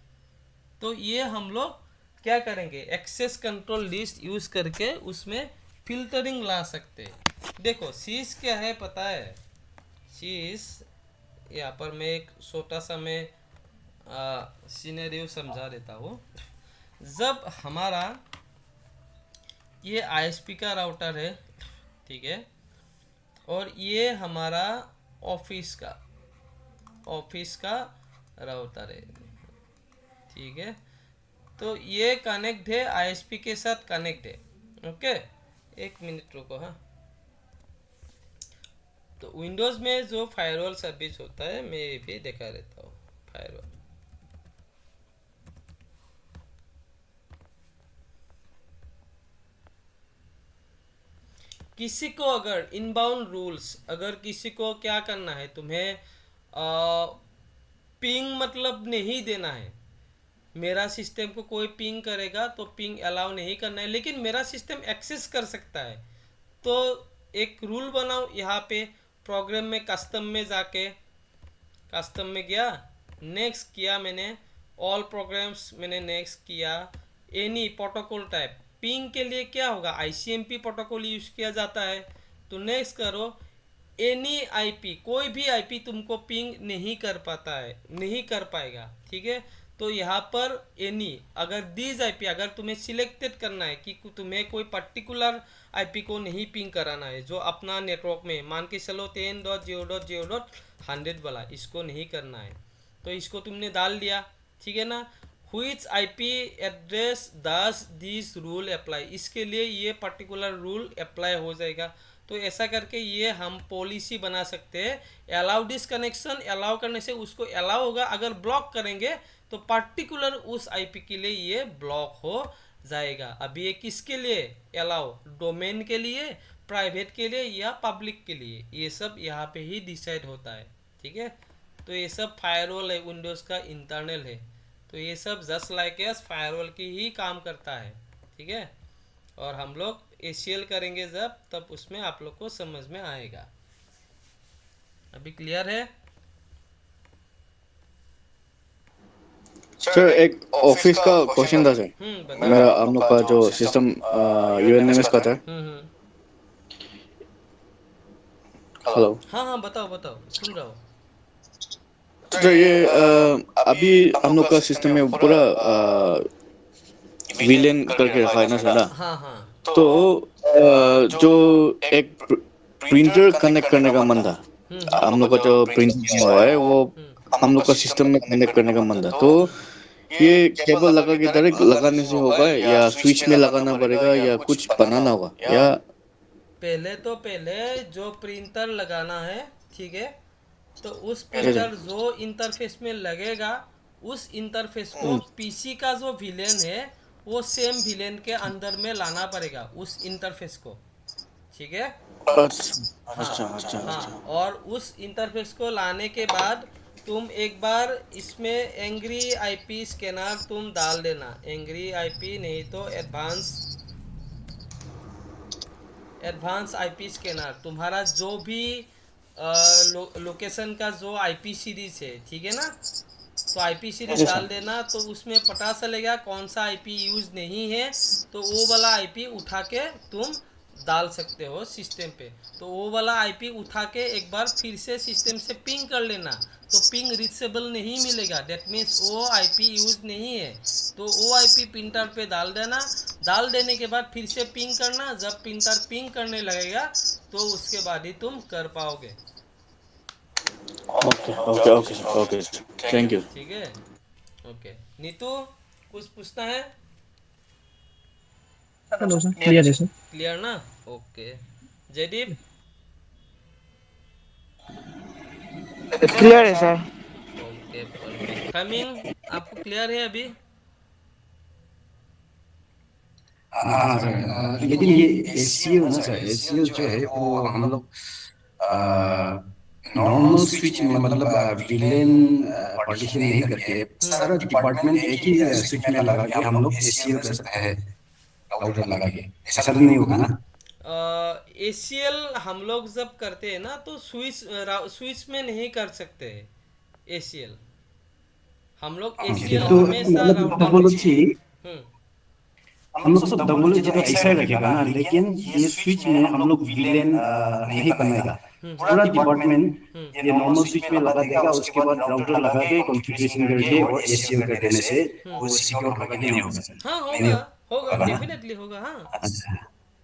तो ये हम लोग क्या करेंगे, एक्सेस कंट्रोल लिस्ट यूज करके उसमें फिल्टरिंग ला सकते हैं। देखो शीश क्या है पता है, शीश यहाँ पर मैं एक छोटा सा मैं सिनेरियो समझा देता हूँ। जब हमारा ये ISP का राउटर है, ठीक है, और ये हमारा ऑफिस का राउटर है, ठीक है, तो ये कनेक्ट है ISP के साथ कनेक्ट है। ओके, एक मिनट रुको। हाँ, तो विंडोज़ में जो फायरवॉल सर्विस होता है मैं ये भी दिखा देता हूँ। फायरवॉल किसी को अगर इनबाउंड रूल्स, अगर किसी को क्या करना है, तुम्हें पिंग मतलब नहीं देना है। मेरा सिस्टम को कोई पिंग करेगा तो पिंग अलाउ नहीं करना है, लेकिन मेरा सिस्टम एक्सेस कर सकता है। तो एक रूल बनाओ यहाँ पे प्रोग्राम में, कस्टम में जाके, कस्टम में गया, नेक्स्ट किया मैंने, ऑल प्रोग्राम्स मैंने नेक्स्ट किया, एनी प्रोटोकॉल टाइप। पिंग के लिए क्या होगा, ICMP प्रोटोकॉल यूज किया जाता है। तो नेक्स्ट करो एनी IP, कोई भी IP तुमको पिंग नहीं कर पाता है, नहीं कर पाएगा, ठीक है। तो यहाँ पर एनी, अगर दीज IP, अगर तुम्हें सिलेक्टेड करना है कि तुम्हें कोई पर्टिकुलर IP को नहीं पिंग कराना है, जो अपना नेटवर्क में मान के चलो 10.0.0.100 वाला, इसको नहीं करना है, तो इसको तुमने डाल दिया, ठीक है ना। Which IP address does this rule apply, इसके लिए ये पर्टिकुलर रूल अप्लाई हो जाएगा। तो ऐसा करके ये हम पॉलिसी बना सकते हैं। अलाउ दिस कनेक्शन, अलाउ करने से उसको अलाउ होगा, अगर ब्लॉक करेंगे तो पर्टिकुलर उस IP के लिए ये ब्लॉक हो जाएगा। अभी ये किसके लिए अलाउ, डोमेन के लिए, प्राइवेट के लिए या पब्लिक के लिए, ये सब यहाँ पे ही डिसाइड होता है, ठीक है। तो ये सब फायरवॉल है, विंडोज़ का इंटरनल है, तो ये सब जस्ट लाइक एस फायरवॉल की ही काम करता है, ठीक है। और हम लोग ACL करेंगे जब, तब उसमें आप लोग को समझ में आएगा। अभी क्लियर है? सर एक ऑफिस का क्वेश्चन था सर। बताओ। मेरा हम लोग का जो सिस्टम UNMS का था। हेलो। हाँ हाँ, बताओ बताओ, सुन रहा हूँ। सर ये अभी हम लोग का सिस्टम में पूरा विलेन करके रखा है ना सर ना। हाँ हाँ तो जो एक प्रिंटर कनेक्ट करने का मन था, हम लोग का जो प्रिंटर हुआ है वो हम लोग का सिस्टम में कनेक्ट करने का मन था। तो ये केबल लगा के डायरेक्ट लगाने से होगा या स्विच में लगाना पड़ेगा या कुछ बनाना होगा या? पहले जो प्रिंटर लगाना है, ठीक है, तो उस प्रिंटर जो इंटरफेस में लगेगा, उस इंटरफेस को पीसी का जो विलेन है वो सेम विलेन के अंदर में लाना पड़ेगा, उस इंटरफेस को, ठीक है। अच्छा। हाँ, और उस इंटरफेस को लाने के बाद तुम एक बार इसमें एंग्री IP स्कैनर तुम डाल देना। एंग्री IP नहीं तो एडवांस IP स्कैनर, तुम्हारा जो भी लोकेशन का जो IP सीरीज है, ठीक है ना, तो IP सीरीज डाल देना, तो उसमें पता चलेगा कौन सा IP यूज नहीं है, तो वो वाला IP उठा के तुम डाल सकते हो सिस्टम पे। तो वो वाला IP उठा के एक बार फिर से सिस्टम से पिंग कर लेना, तो पिंग रीचेबल नहीं मिलेगा, डेट मीन्स वो IP यूज नहीं है। तो वो IP प्रिंटर पे डाल देना, डाल देने के बाद फिर से पिंग करना, जब प्रिंटर पिंग करने लगेगा तो उसके बाद ही तुम कर पाओगे। Okay thank you. ठीक है, ओके। नीतू, कुछ पूछना है? हेलो सर, क्लियर है सर। क्लियर ना? ओके। जयदीप? क्लियर है सर। Okay, perfect. कमिंग, आपको क्लियर है अभी? हाँ सर, लेकिन ये एसीएल ना सर, एसीएल जो है वो हम लोग नॉर्मल स्विच में मतलब विलेन पार्टीशन नहीं करके सारा डिपार्टमेंट एक ही स्विच में लगा के हम लोग एसीएल कर सकते हैं, राउटर लगा के। ऐसा तो नहीं होगा ना? एसीएल हम लोग जब करते हैं ना तो स्विच में नहीं कर सकते एसीएल। हम लोग ओके, एसीएल तो हमेशा मतलब राउटर में। टोपोलॉजी हम्म। हम लोग सब टोपोलॉजी तो ऐसा ही रखेगा ना, लेकिन ये स्विच में हम लोग विलेन नहीं बनाएगा। पूरा डिपार्टमेंट ये नॉर्मल स्विच में लगा देगा, उसके बाद राउटर लगा के कॉन्फ़िगरेशन करके और एसीएल कर देने से वो सिक्योर होगा कि नहीं होगा सर? हाँ नहीं होगा, होगा होगा ना? डेफिनेटली होगा, हाँ अच्छा,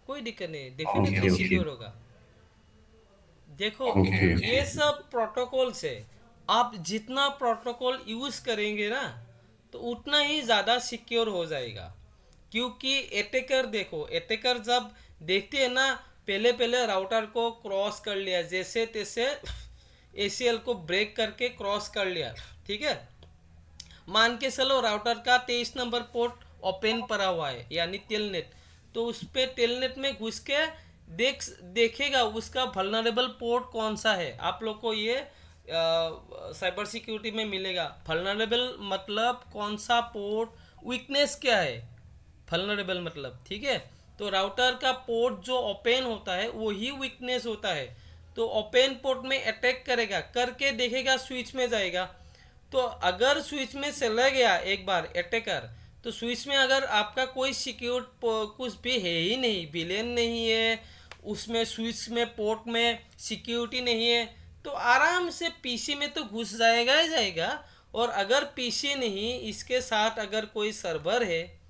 कोई दिक्कत नहीं, ओके डेफिनेटली ओके सिक्योर होगा। देखो ओके ये ओके। सब प्रोटोकॉल से आप जितना प्रोटोकॉल यूज करेंगे ना तो उतना ही ज़्यादा सिक्योर हो जाएगा। क्योंकि अटैकर, देखो अटैकर जब देखते हैं ना, पहले पहले राउटर को क्रॉस कर लिया जैसे तैसे, एसीएल को ब्रेक करके क्रॉस कर लिया, ठीक है। मान के चलो राउटर का 23 नंबर पोर्ट ओपन पड़ा हुआ है यानी टेलनेट, तो उस पे टेलनेट में घुस के देखेगा उसका वल्नरेबल पोर्ट कौन सा है। आप लोग को ये साइबर सिक्योरिटी में मिलेगा। वल्नरेबल मतलब कौन सा पोर्ट, वीकनेस क्या है, वल्नरेबल मतलब, ठीक है। तो राउटर का पोर्ट जो ओपन होता है वही वीकनेस होता है। तो ओपन पोर्ट में अटैक करेगा, करके देखेगा स्विच में जाएगा। तो अगर स्विच में चला गया एक बार अटैकर, तो स्विच में अगर आपका कोई सिक्योर कुछ भी है ही नहीं, विलेन नहीं है उसमें, स्विच में पोर्ट में सिक्योरिटी नहीं है, तो आराम से पीसी में तो घुस जाएगा ही जाएगा। और अगर पीसी नहीं, इसके साथ अगर कोई सर्वर है,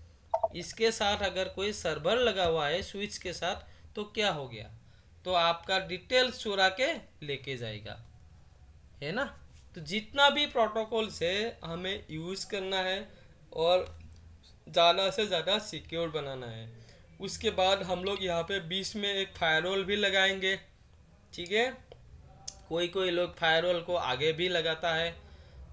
इसके साथ अगर कोई सर्वर लगा हुआ है स्विच के साथ, तो क्या हो गया, तो आपका डिटेल्स चुरा के लेके जाएगा, है ना। तो जितना भी प्रोटोकॉल से हमें यूज़ करना है और ज़्यादा से ज़्यादा सिक्योर बनाना है। उसके बाद हम लोग यहाँ पे बीच में एक फायरवॉल भी लगाएंगे, ठीक है। कोई कोई लोग फायरवॉल को आगे भी लगाता है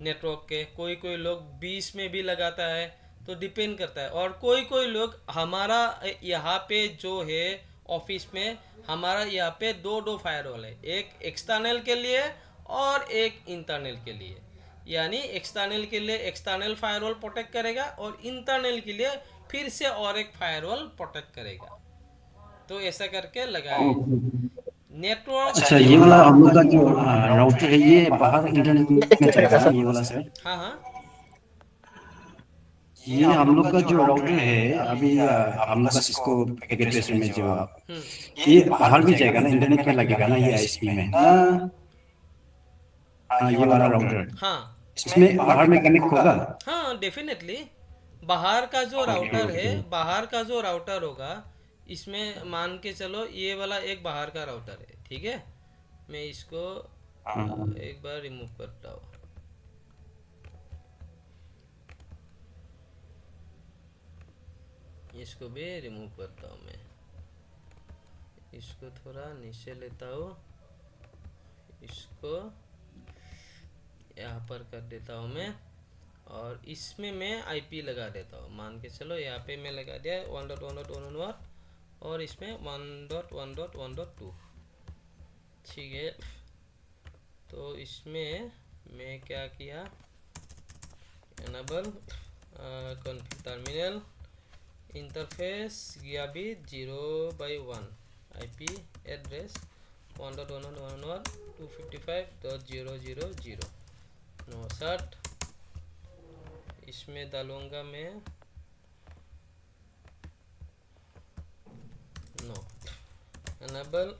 नेटवर्क के, कोई कोई लोग बीच में भी लगाता है, तो डिपेंड करता है। और कोई कोई लोग, हमारा यहाँ पे जो है ऑफिस में, हमारा यहाँ पे दो दो फायरवॉल है, एक एक्सटर्नल के लिए और एक इंटरनल के लिए। यानी एक्सटर्नल के लिए एक्सटर्नल फायरवॉल प्रोटेक्ट करेगा और इंटरनल के लिए फिर से और एक फायरवॉल प्रोटेक्ट करेगा। तो ऐसा करके लगाए नेटवर्क। अच्छा, ये वाला हम लोग का जो राउटर है ये बाहर इंटरनेट में चलेगा ना, ये वाला सर? हाँ हाँ ये हम लोग का जो राउटर है अभी हम लोग का सिस्को पैकेट ट्रेसर में जो ये बाहर भी जाएगा ना, इंटरनेट में लगेगा ना ये आईएसपी में ना? हाँ, ये वाला राउटर हाँ इसमें बाहर में कनेक्ट होगा? हाँ डेफिनेटली। बाहर का जो ओके राउटर है, ओके। बाहर का जो राउटर होगा, इसमें मान के चलो ये वाला एक बाहर का राउटर है, ठीक है। मैं इसको एक बार रिमूव करता हूँ। इसको भी रिमूव करता हूँ मैं, इसको थोड़ा नीचे लेता हूँ, इसको यहाँ पर कर देता हूँ मैं, और इसमें मैं आईपी लगा देता हूँ। मान के चलो यहाँ पे मैं लगा दिया 1.1.1 और इसमें 1.1.1.2, ठीक है। तो इसमें मैं क्या किया, एनेबल कॉन्फ़िग टर्मिनल इंटरफेस गया भी 0/1 आईपी एड्रेस 1.1.1.255.0.0.0 69। इसमें डालूंगा मैं no, enable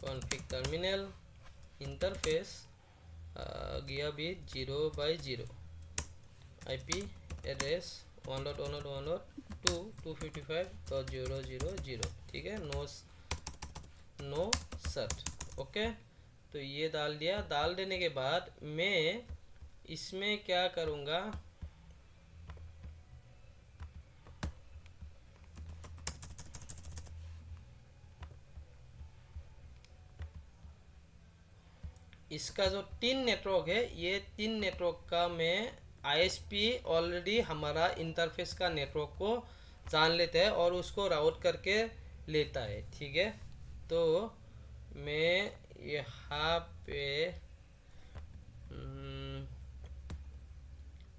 config terminal interface गया भी 0/0 आईपी एड्रेस 1.1.1.255.0.0.0, ठीक है। No set, okay. तो ये डाल दिया। डाल देने के बाद मैं इसमें क्या करूँगा, इसका जो 3 नेटवर्क है, ये 3 नेटवर्क का मैं आईएसपी ऑलरेडी हमारा इंटरफेस का नेटवर्क को जान लेता है और उसको राउट करके लेता है। ठीक है, तो मैं यहाँ पे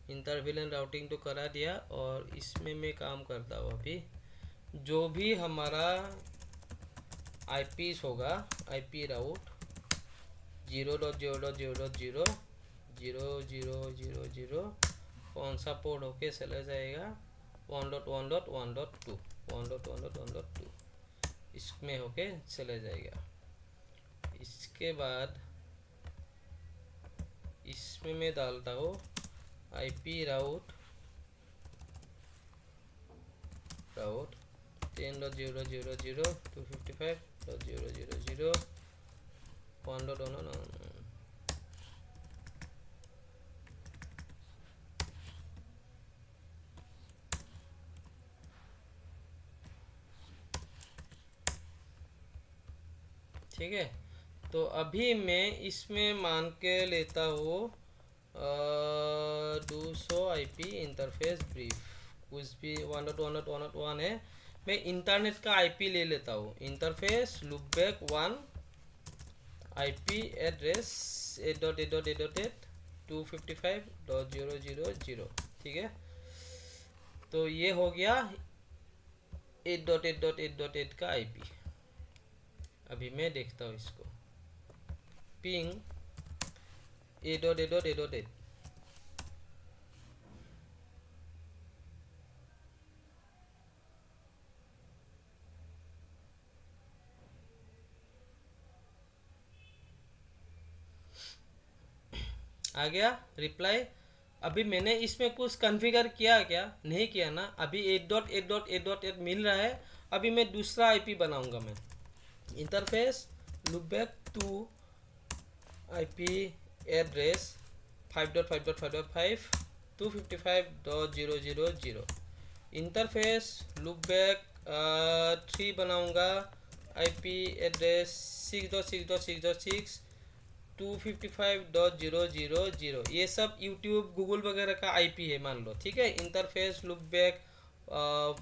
इंटरविलन राउटिंग तो करा दिया, और इसमें मैं काम करता हूँ अभी। जो भी हमारा आईपीस होगा, आईपी राउट 0.0.0.0 0.0.0.0 कौन सा पोर्ट होके चला जाएगा, 1.1.1.2 1.1.1.2 इसमें होके चले जाएगा। इसके बाद इसमें मैं डालता हूँ आईपी राउट 10.0.0.0 255.0.0.0 1.1. ठीक है, तो अभी मैं इसमें मान के लेता हूँ 200 आईपी इंटरफेस ब्रीफ, कुछ भी 1.1.1.1 है। मैं इंटरनेट का आईपी ले लेता हूँ, इंटरफेस लूपबैक 1 आईपी एड्रेस 8.8.8.8 255.0.0.0। ठीक है, तो ये हो गया 8.8.8.8 का आईपी। अभी मैं देखता हूँ इसको, पिंग 8.8.8.8 आ गया रिप्लाई। अभी मैंने इसमें कुछ कॉन्फ़िगर किया क्या, नहीं किया ना। अभी 8.8.8.8 मिल रहा है। अभी मैं दूसरा आईपी बनाऊंगा। मैं interface loopback 2 IP address 5.5.5.5 255.0.0.0 interface loopback 3 बनाऊंगा, आईपी एड्रेस 6.6.6.6 255.0.0.0। ये सब यूट्यूब गूगल वगैरह का आईपी है मान लो। ठीक है, इंटरफेस लूपबैक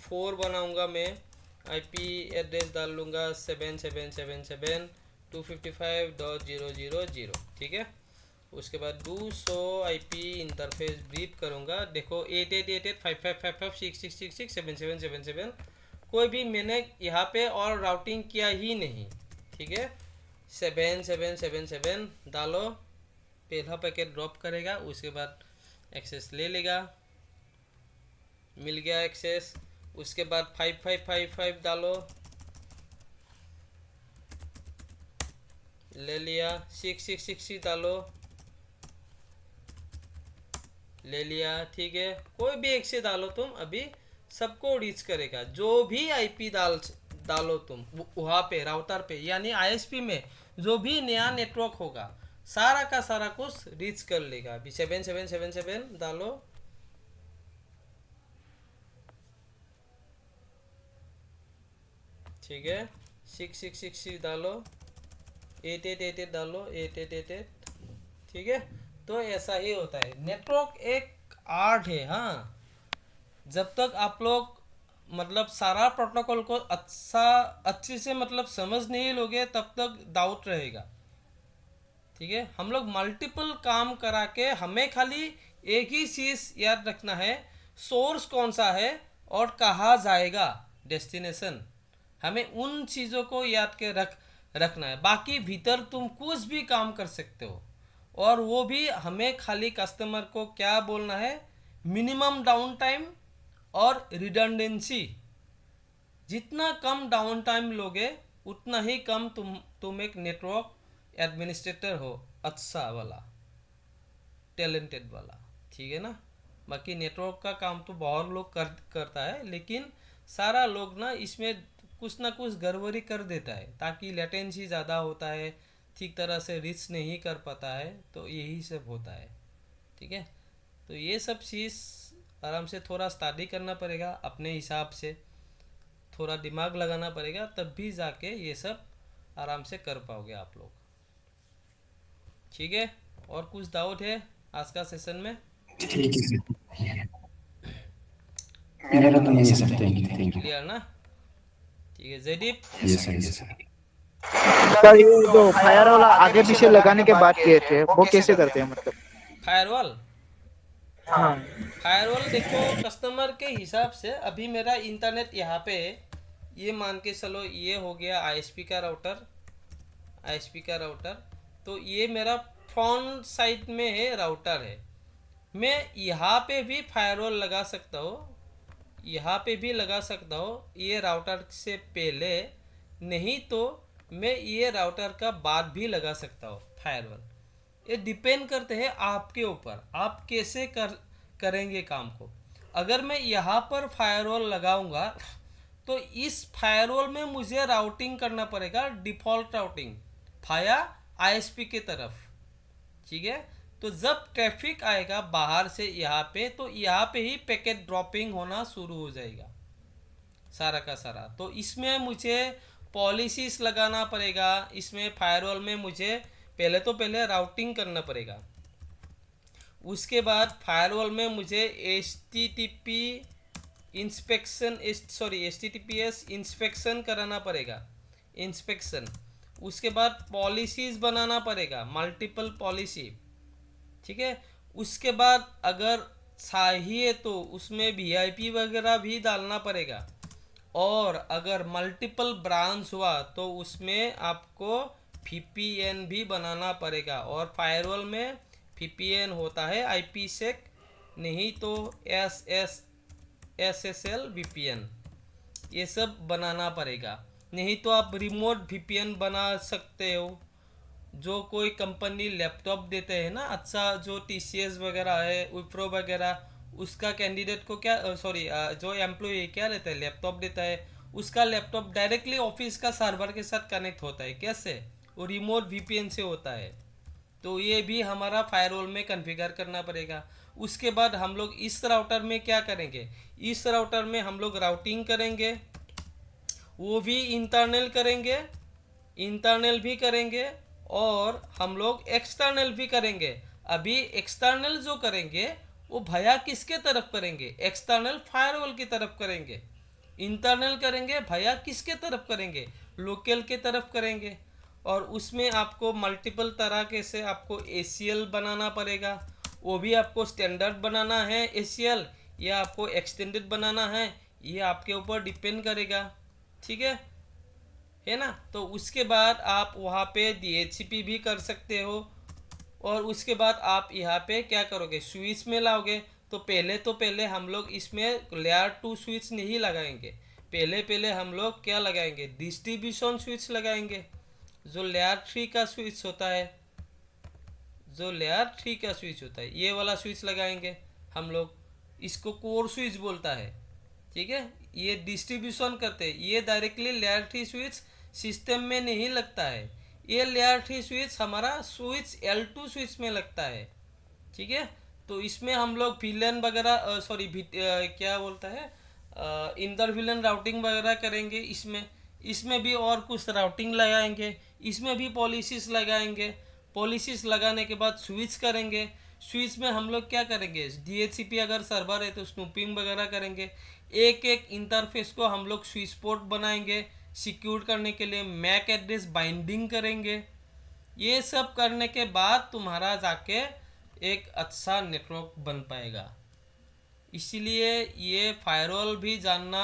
4 बनाऊंगा मैं, आईपी एड्रेस डाल लूँगा 7777 255.0.0.0। ठीक है, उसके बाद 200 आईपी इंटरफेस ब्रीफ करूँगा। देखो 8888555566667777 कोई भी मैंने यहाँ पे और राउटिंग किया ही नहीं। ठीक है, 7777 डालो, पहला पैकेट ड्रॉप करेगा, उसके बाद एक्सेस ले लेगा, मिल गया एक्सेस। उसके बाद 5555 डालो, ले लिया। 6666 डालो, ले लिया। ठीक है, कोई भी एक से डालो तुम, अभी सबको रीच करेगा। जो भी आईपी डालो तुम वहाँ पे राउटर पे, यानी आईएसपी में जो भी नया नेटवर्क होगा सारा का सारा कुछ रीच कर लेगा। अभी 7777 डालो, ठीक है। 6666 डालो, 8888 डालो, 8888। ठीक है, तो ऐसा ही होता है। नेटवर्क एक आर्ट है। हाँ, जब तक आप लोग मतलब सारा प्रोटोकॉल को अच्छे से मतलब समझ नहीं लोगे तब तक डाउट रहेगा। ठीक है, हम लोग मल्टीपल काम करा के हमें खाली एक ही चीज़ याद रखना है, सोर्स कौन सा है और कहाँ जाएगा डेस्टिनेशन। हमें उन चीज़ों को याद के रखना है। बाकी भीतर तुम कुछ भी काम कर सकते हो, और वो भी हमें खाली कस्टमर को क्या बोलना है, मिनिमम डाउन टाइम और रिडंडेंसी। जितना कम डाउन टाइम लोगे उतना ही कम तुम एक नेटवर्क एडमिनिस्ट्रेटर हो, अच्छा वाला, टैलेंटेड वाला। ठीक है ना। बाकी नेटवर्क का काम तो बहुत लोग करता है, लेकिन सारा लोग ना इसमें कुछ ना कुछ गड़बड़ी कर देता है, ताकि लेटेंसी ज़्यादा होता है, ठीक तरह से रीच नहीं कर पाता है, तो यही सब होता है। ठीक है, तो ये सब चीज़ आराम से थोड़ा स्टडी करना पड़ेगा, अपने हिसाब से थोड़ा दिमाग लगाना पड़ेगा, तब भी जाके ये सब आराम से कर पाओगे आप लोग। ठीक है, और कुछ डाउट है आज का सेशन में? ठीक है। मेरा तो नहीं है sir, thank you, thank you. Clear ना? ठीक है Jaideep. Yes sir, yes sir. Sir ये जो फायर वाला आगे पीछे लगाने के बाद किए थे वो कैसे करते हैं मतलब? फायरवॉल हाँ। फायरवॉल देखो कस्टमर के हिसाब से, अभी मेरा इंटरनेट यहाँ पे ये मान के चलो ये हो गया आईएसपी का राउटर, आईएसपी का राउटर। तो ये मेरा फ्रंट साइड में है राउटर है। मैं यहाँ पे भी फायरवॉल लगा सकता हूँ, यहाँ पे भी लगा सकता हूँ, ये राउटर से पहले, नहीं तो मैं ये राउटर का बाद भी लगा सकता हूँ फायरवॉल। ये डिपेंड करते हैं आपके ऊपर, आप कैसे करेंगे काम को। अगर मैं यहाँ पर फायरवॉल लगाऊंगा तो इस फायरवॉल में मुझे राउटिंग करना पड़ेगा, डिफ़ॉल्ट राउटिंग फाया आईएसपी के तरफ, ठीक है। तो जब ट्रैफिक आएगा बाहर से यहाँ पे, तो यहाँ पे ही पैकेट ड्रॉपिंग होना शुरू हो जाएगा सारा का सारा। तो इसमें मुझे पॉलिसीज लगाना पड़ेगा, इसमें फायरवॉल में मुझे पहले राउटिंग करना पड़ेगा। उसके बाद फायरवॉल में मुझे HTTP इंस्पेक्शन HTTPS इंस्पेक्शन कराना पड़ेगा, इंस्पेक्शन। उसके बाद पॉलिसीज बनाना पड़ेगा, मल्टीपल पॉलिसी, ठीक है। उसके बाद अगर चाहिए तो उसमें VIP वगैरह भी डालना पड़ेगा, और अगर मल्टीपल ब्रांच हुआ तो उसमें आपको VPN भी बनाना पड़ेगा। और फायरवॉल में VPN होता है IPsec, नहीं तो SSL VPN, ये सब बनाना पड़ेगा। नहीं तो आप रिमोट VPN बना सकते हो। जो कोई कंपनी लैपटॉप देते हैं ना अच्छा, जो TCS वगैरह है, विप्रो वगैरह, उसका कैंडिडेट को क्या जो एम्प्लॉय क्या लेता है, लैपटॉप देता है, उसका लैपटॉप डायरेक्टली ऑफिस का सर्वर के साथ कनेक्ट होता है। कैसे? वो रिमोट VPN से होता है। तो ये भी हमारा फायरवॉल में कॉन्फ़िगर करना पड़ेगा। उसके बाद हम लोग इस राउटर में क्या करेंगे, इस राउटर में हम लोग राउटिंग करेंगे, वो भी इंटरनल करेंगे, इंटरनल भी करेंगे, और हम लोग एक्सटर्नल भी करेंगे। अभी एक्सटर्नल जो करेंगे वो भैया किसके तरफ करेंगे, एक्सटर्नल फायरवॉल की तरफ करेंगे। इंटरनल करेंगे भैया किसके तरफ करेंगे, लोकल के तरफ करेंगे। और उसमें आपको मल्टीपल तरह के से आपको ACL बनाना पड़ेगा, वो भी आपको स्टैंडर्ड बनाना है ACL, या आपको एक्सटेंडेड बनाना है, ये आपके ऊपर डिपेंड करेगा, ठीक है ना। तो उसके बाद आप वहाँ पे DHCP भी कर सकते हो, और उसके बाद आप यहाँ पे क्या करोगे, स्विच में लाओगे। तो पहले हम लोग इसमें लेयर 2 स्विच नहीं लगाएंगे, पहले हम लोग क्या लगाएंगे, डिस्ट्रीब्यूशन स्विच लगाएंगे, जो लेयर 3 का स्विच होता है, जो लेयर 3 का स्विच होता है, ये वाला स्विच लगाएंगे हम लोग। इसको कोर स्विच बोलता है, ठीक है। ये डिस्ट्रीब्यूशन करते हैं, ये डायरेक्टली लेयर 3 स्विच सिस्टम में नहीं लगता है, ये लेयर 3 स्विच हमारा स्विच L2 स्विच में लगता है, ठीक है। तो इसमें हम लोग VLAN वगैरह क्या बोलता है, इंटर VLAN राउटिंग वगैरह करेंगे। इसमें भी और कुछ राउटिंग लगाएंगे, इसमें भी पॉलिसीज लगाएंगे। पॉलिसीज लगाने के बाद स्विच करेंगे, स्विच में हम लोग क्या करेंगे, DHCP अगर सर्वर है तो स्नूपिंग वगैरह करेंगे। एक एक इंटरफेस को हम लोग स्विच पोर्ट बनाएंगे, सिक्योर करने के लिए मैक एड्रेस बाइंडिंग करेंगे। ये सब करने के बाद तुम्हारा जाके एक अच्छा नेटवर्क बन पाएगा। इसीलिए ये फायरवॉल भी जानना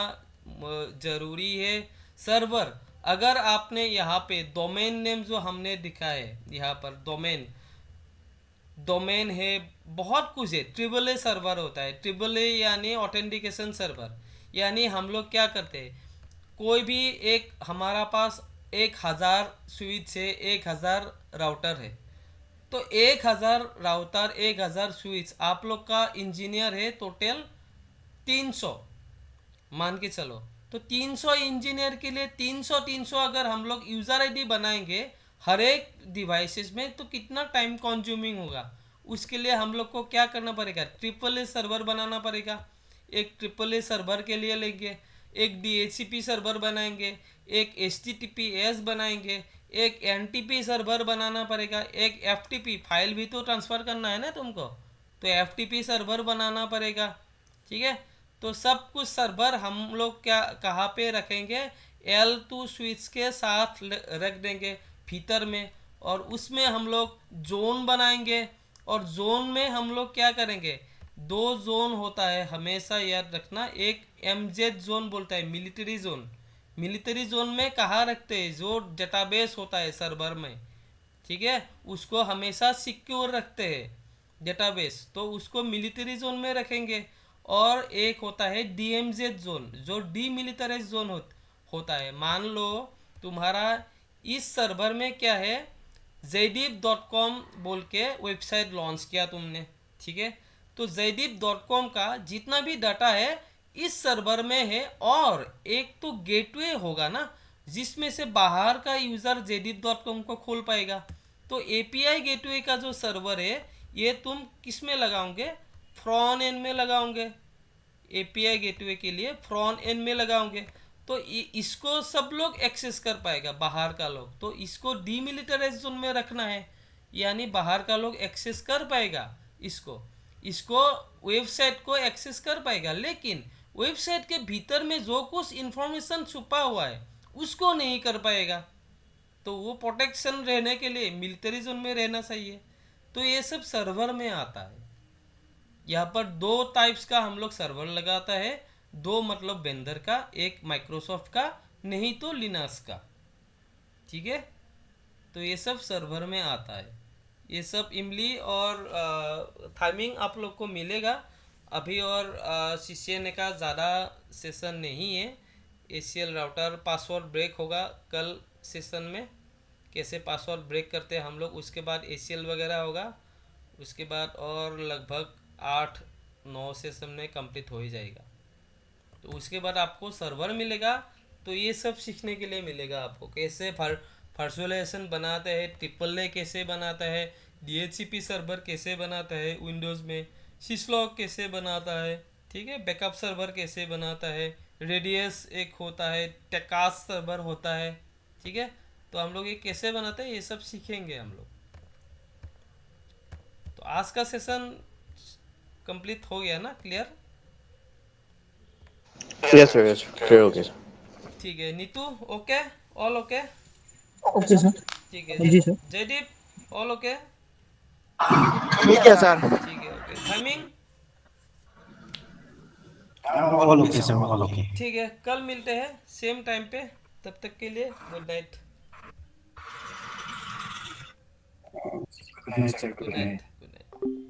ज़रूरी है। सर्वर, अगर आपने यहाँ पे डोमेन नेम जो हमने दिखा है, यहाँ पर डोमेन है, बहुत कुछ है। AAA सर्वर होता है, AAA यानी ऑथेंटिकेशन सर्वर। यानी हम लोग क्या करते हैं, कोई भी एक, हमारा पास 1000 स्विच है, 1000 राउटर है, तो 1000 राउटर 1000 स्विच, आप लोग का इंजीनियर है टोटल 300 मान के चलो। तो 300 इंजीनियर के लिए 300 अगर हम लोग यूज़र ID बनाएंगे हर एक डिवाइसेस में, तो कितना टाइम कंज्यूमिंग होगा। उसके लिए हम लोग को क्या करना पड़ेगा, AAA सर्वर बनाना पड़ेगा। एक AAA सर्वर के लिए लेंगे, एक DHCP सर्वर बनाएंगे, एक HTTPS बनाएंगे, एक NTP सर्वर बनाना पड़ेगा, एक FTP, फाइल भी तो ट्रांसफ़र करना है ना तुमको, तो FTP सर्वर बनाना पड़ेगा, ठीक है। तो सब कुछ सर्वर हम लोग क्या कहाँ पे रखेंगे, L2 स्विच के साथ रख देंगे भीतर में, और उसमें हम लोग जोन बनाएंगे, और जोन में हम लोग क्या करेंगे, दो जोन होता है हमेशा याद रखना। एक MZ जोन बोलता है, मिलिट्री जोन। मिलिट्री जोन में कहाँ रखते हैं, जो डेटाबेस होता है सर्वर में, ठीक है, उसको हमेशा सिक्योर रखते हैं डेटाबेस, तो उसको मिलिट्री जोन में रखेंगे। और एक होता है DMZ जोन, जो डीमिलिटराइज जोन होता है। मान लो तुम्हारा इस सर्वर में क्या है, jdeep.com बोल के वेबसाइट लॉन्च किया तुमने, ठीक है, तो jdeep.com का जितना भी डाटा है इस सर्वर में है, और एक तो गेटवे होगा ना जिसमें से बाहर का यूज़र jdeep.com को खोल पाएगा। तो API गेटवे का जो सर्वर है ये तुम किस में लगाओगे, फ्रंट एंड में लगाओगे, API गेटवे के लिए फ्रंट एंड में लगाओगे, तो इसको सब लोग एक्सेस कर पाएगा बाहर का लोग। तो इसको डीमिलिटराइज जोन में रखना है, यानी बाहर का लोग एक्सेस कर पाएगा इसको वेबसाइट को एक्सेस कर पाएगा, लेकिन वेबसाइट के भीतर में जो कुछ इंफॉर्मेशन छुपा हुआ है उसको नहीं कर पाएगा। तो वो प्रोटेक्शन रहने के लिए मिलिट्री जोन में रहना चाहिए। तो ये सब सर्वर में आता है। यहाँ पर दो टाइप्स का हम लोग सर्वर लगाता है, दो मतलब वेंडर का, एक माइक्रोसॉफ्ट का, नहीं तो लिनक्स का, ठीक है। तो ये सब सर्वर में आता है। ये सब इमली और टाइमिंग आप लोग को मिलेगा अभी, और CCNA का ज़्यादा सेशन नहीं है। ACL राउटर पासवर्ड ब्रेक होगा कल सेशन में, कैसे पासवर्ड ब्रेक करते हैं हम लोग, उसके बाद ACL वगैरह होगा, उसके बाद और लगभग 8-9 सेशन में कंप्लीट हो ही जाएगा। तो उसके बाद आपको सर्वर मिलेगा, तो ये सब सीखने के लिए मिलेगा आपको, कैसे वर्चुअलाइजेशन बनाते हैं, ट्रिपल कैसे बनाता है, DHCP सर्वर कैसे बनाता है विंडोज़ में, सिसलॉग कैसे बनाता है, ठीक है, बैकअप सर्वर कैसे बनाता है, रेडियस एक होता है, टेकास सर्वर होता है, ठीक है। तो हम लोग ये कैसे बनाते हैं ये सब सीखेंगे हम लोग। तो आज का सेशन कंप्लीट हो गया ना, clear? Yes sir, yes clear हो गया सर। ठीक है, Neetu okay, all okay? Okay sir. ठीक है जी सर। Jaideep all okay? ठीक है सर। ठीक है, okay. Timing all okay sir, all okay. ठीक है, कल मिलते हैं सेम टाइम पे, तब तक के लिए good night. Good night sir, good good night, night. Good night.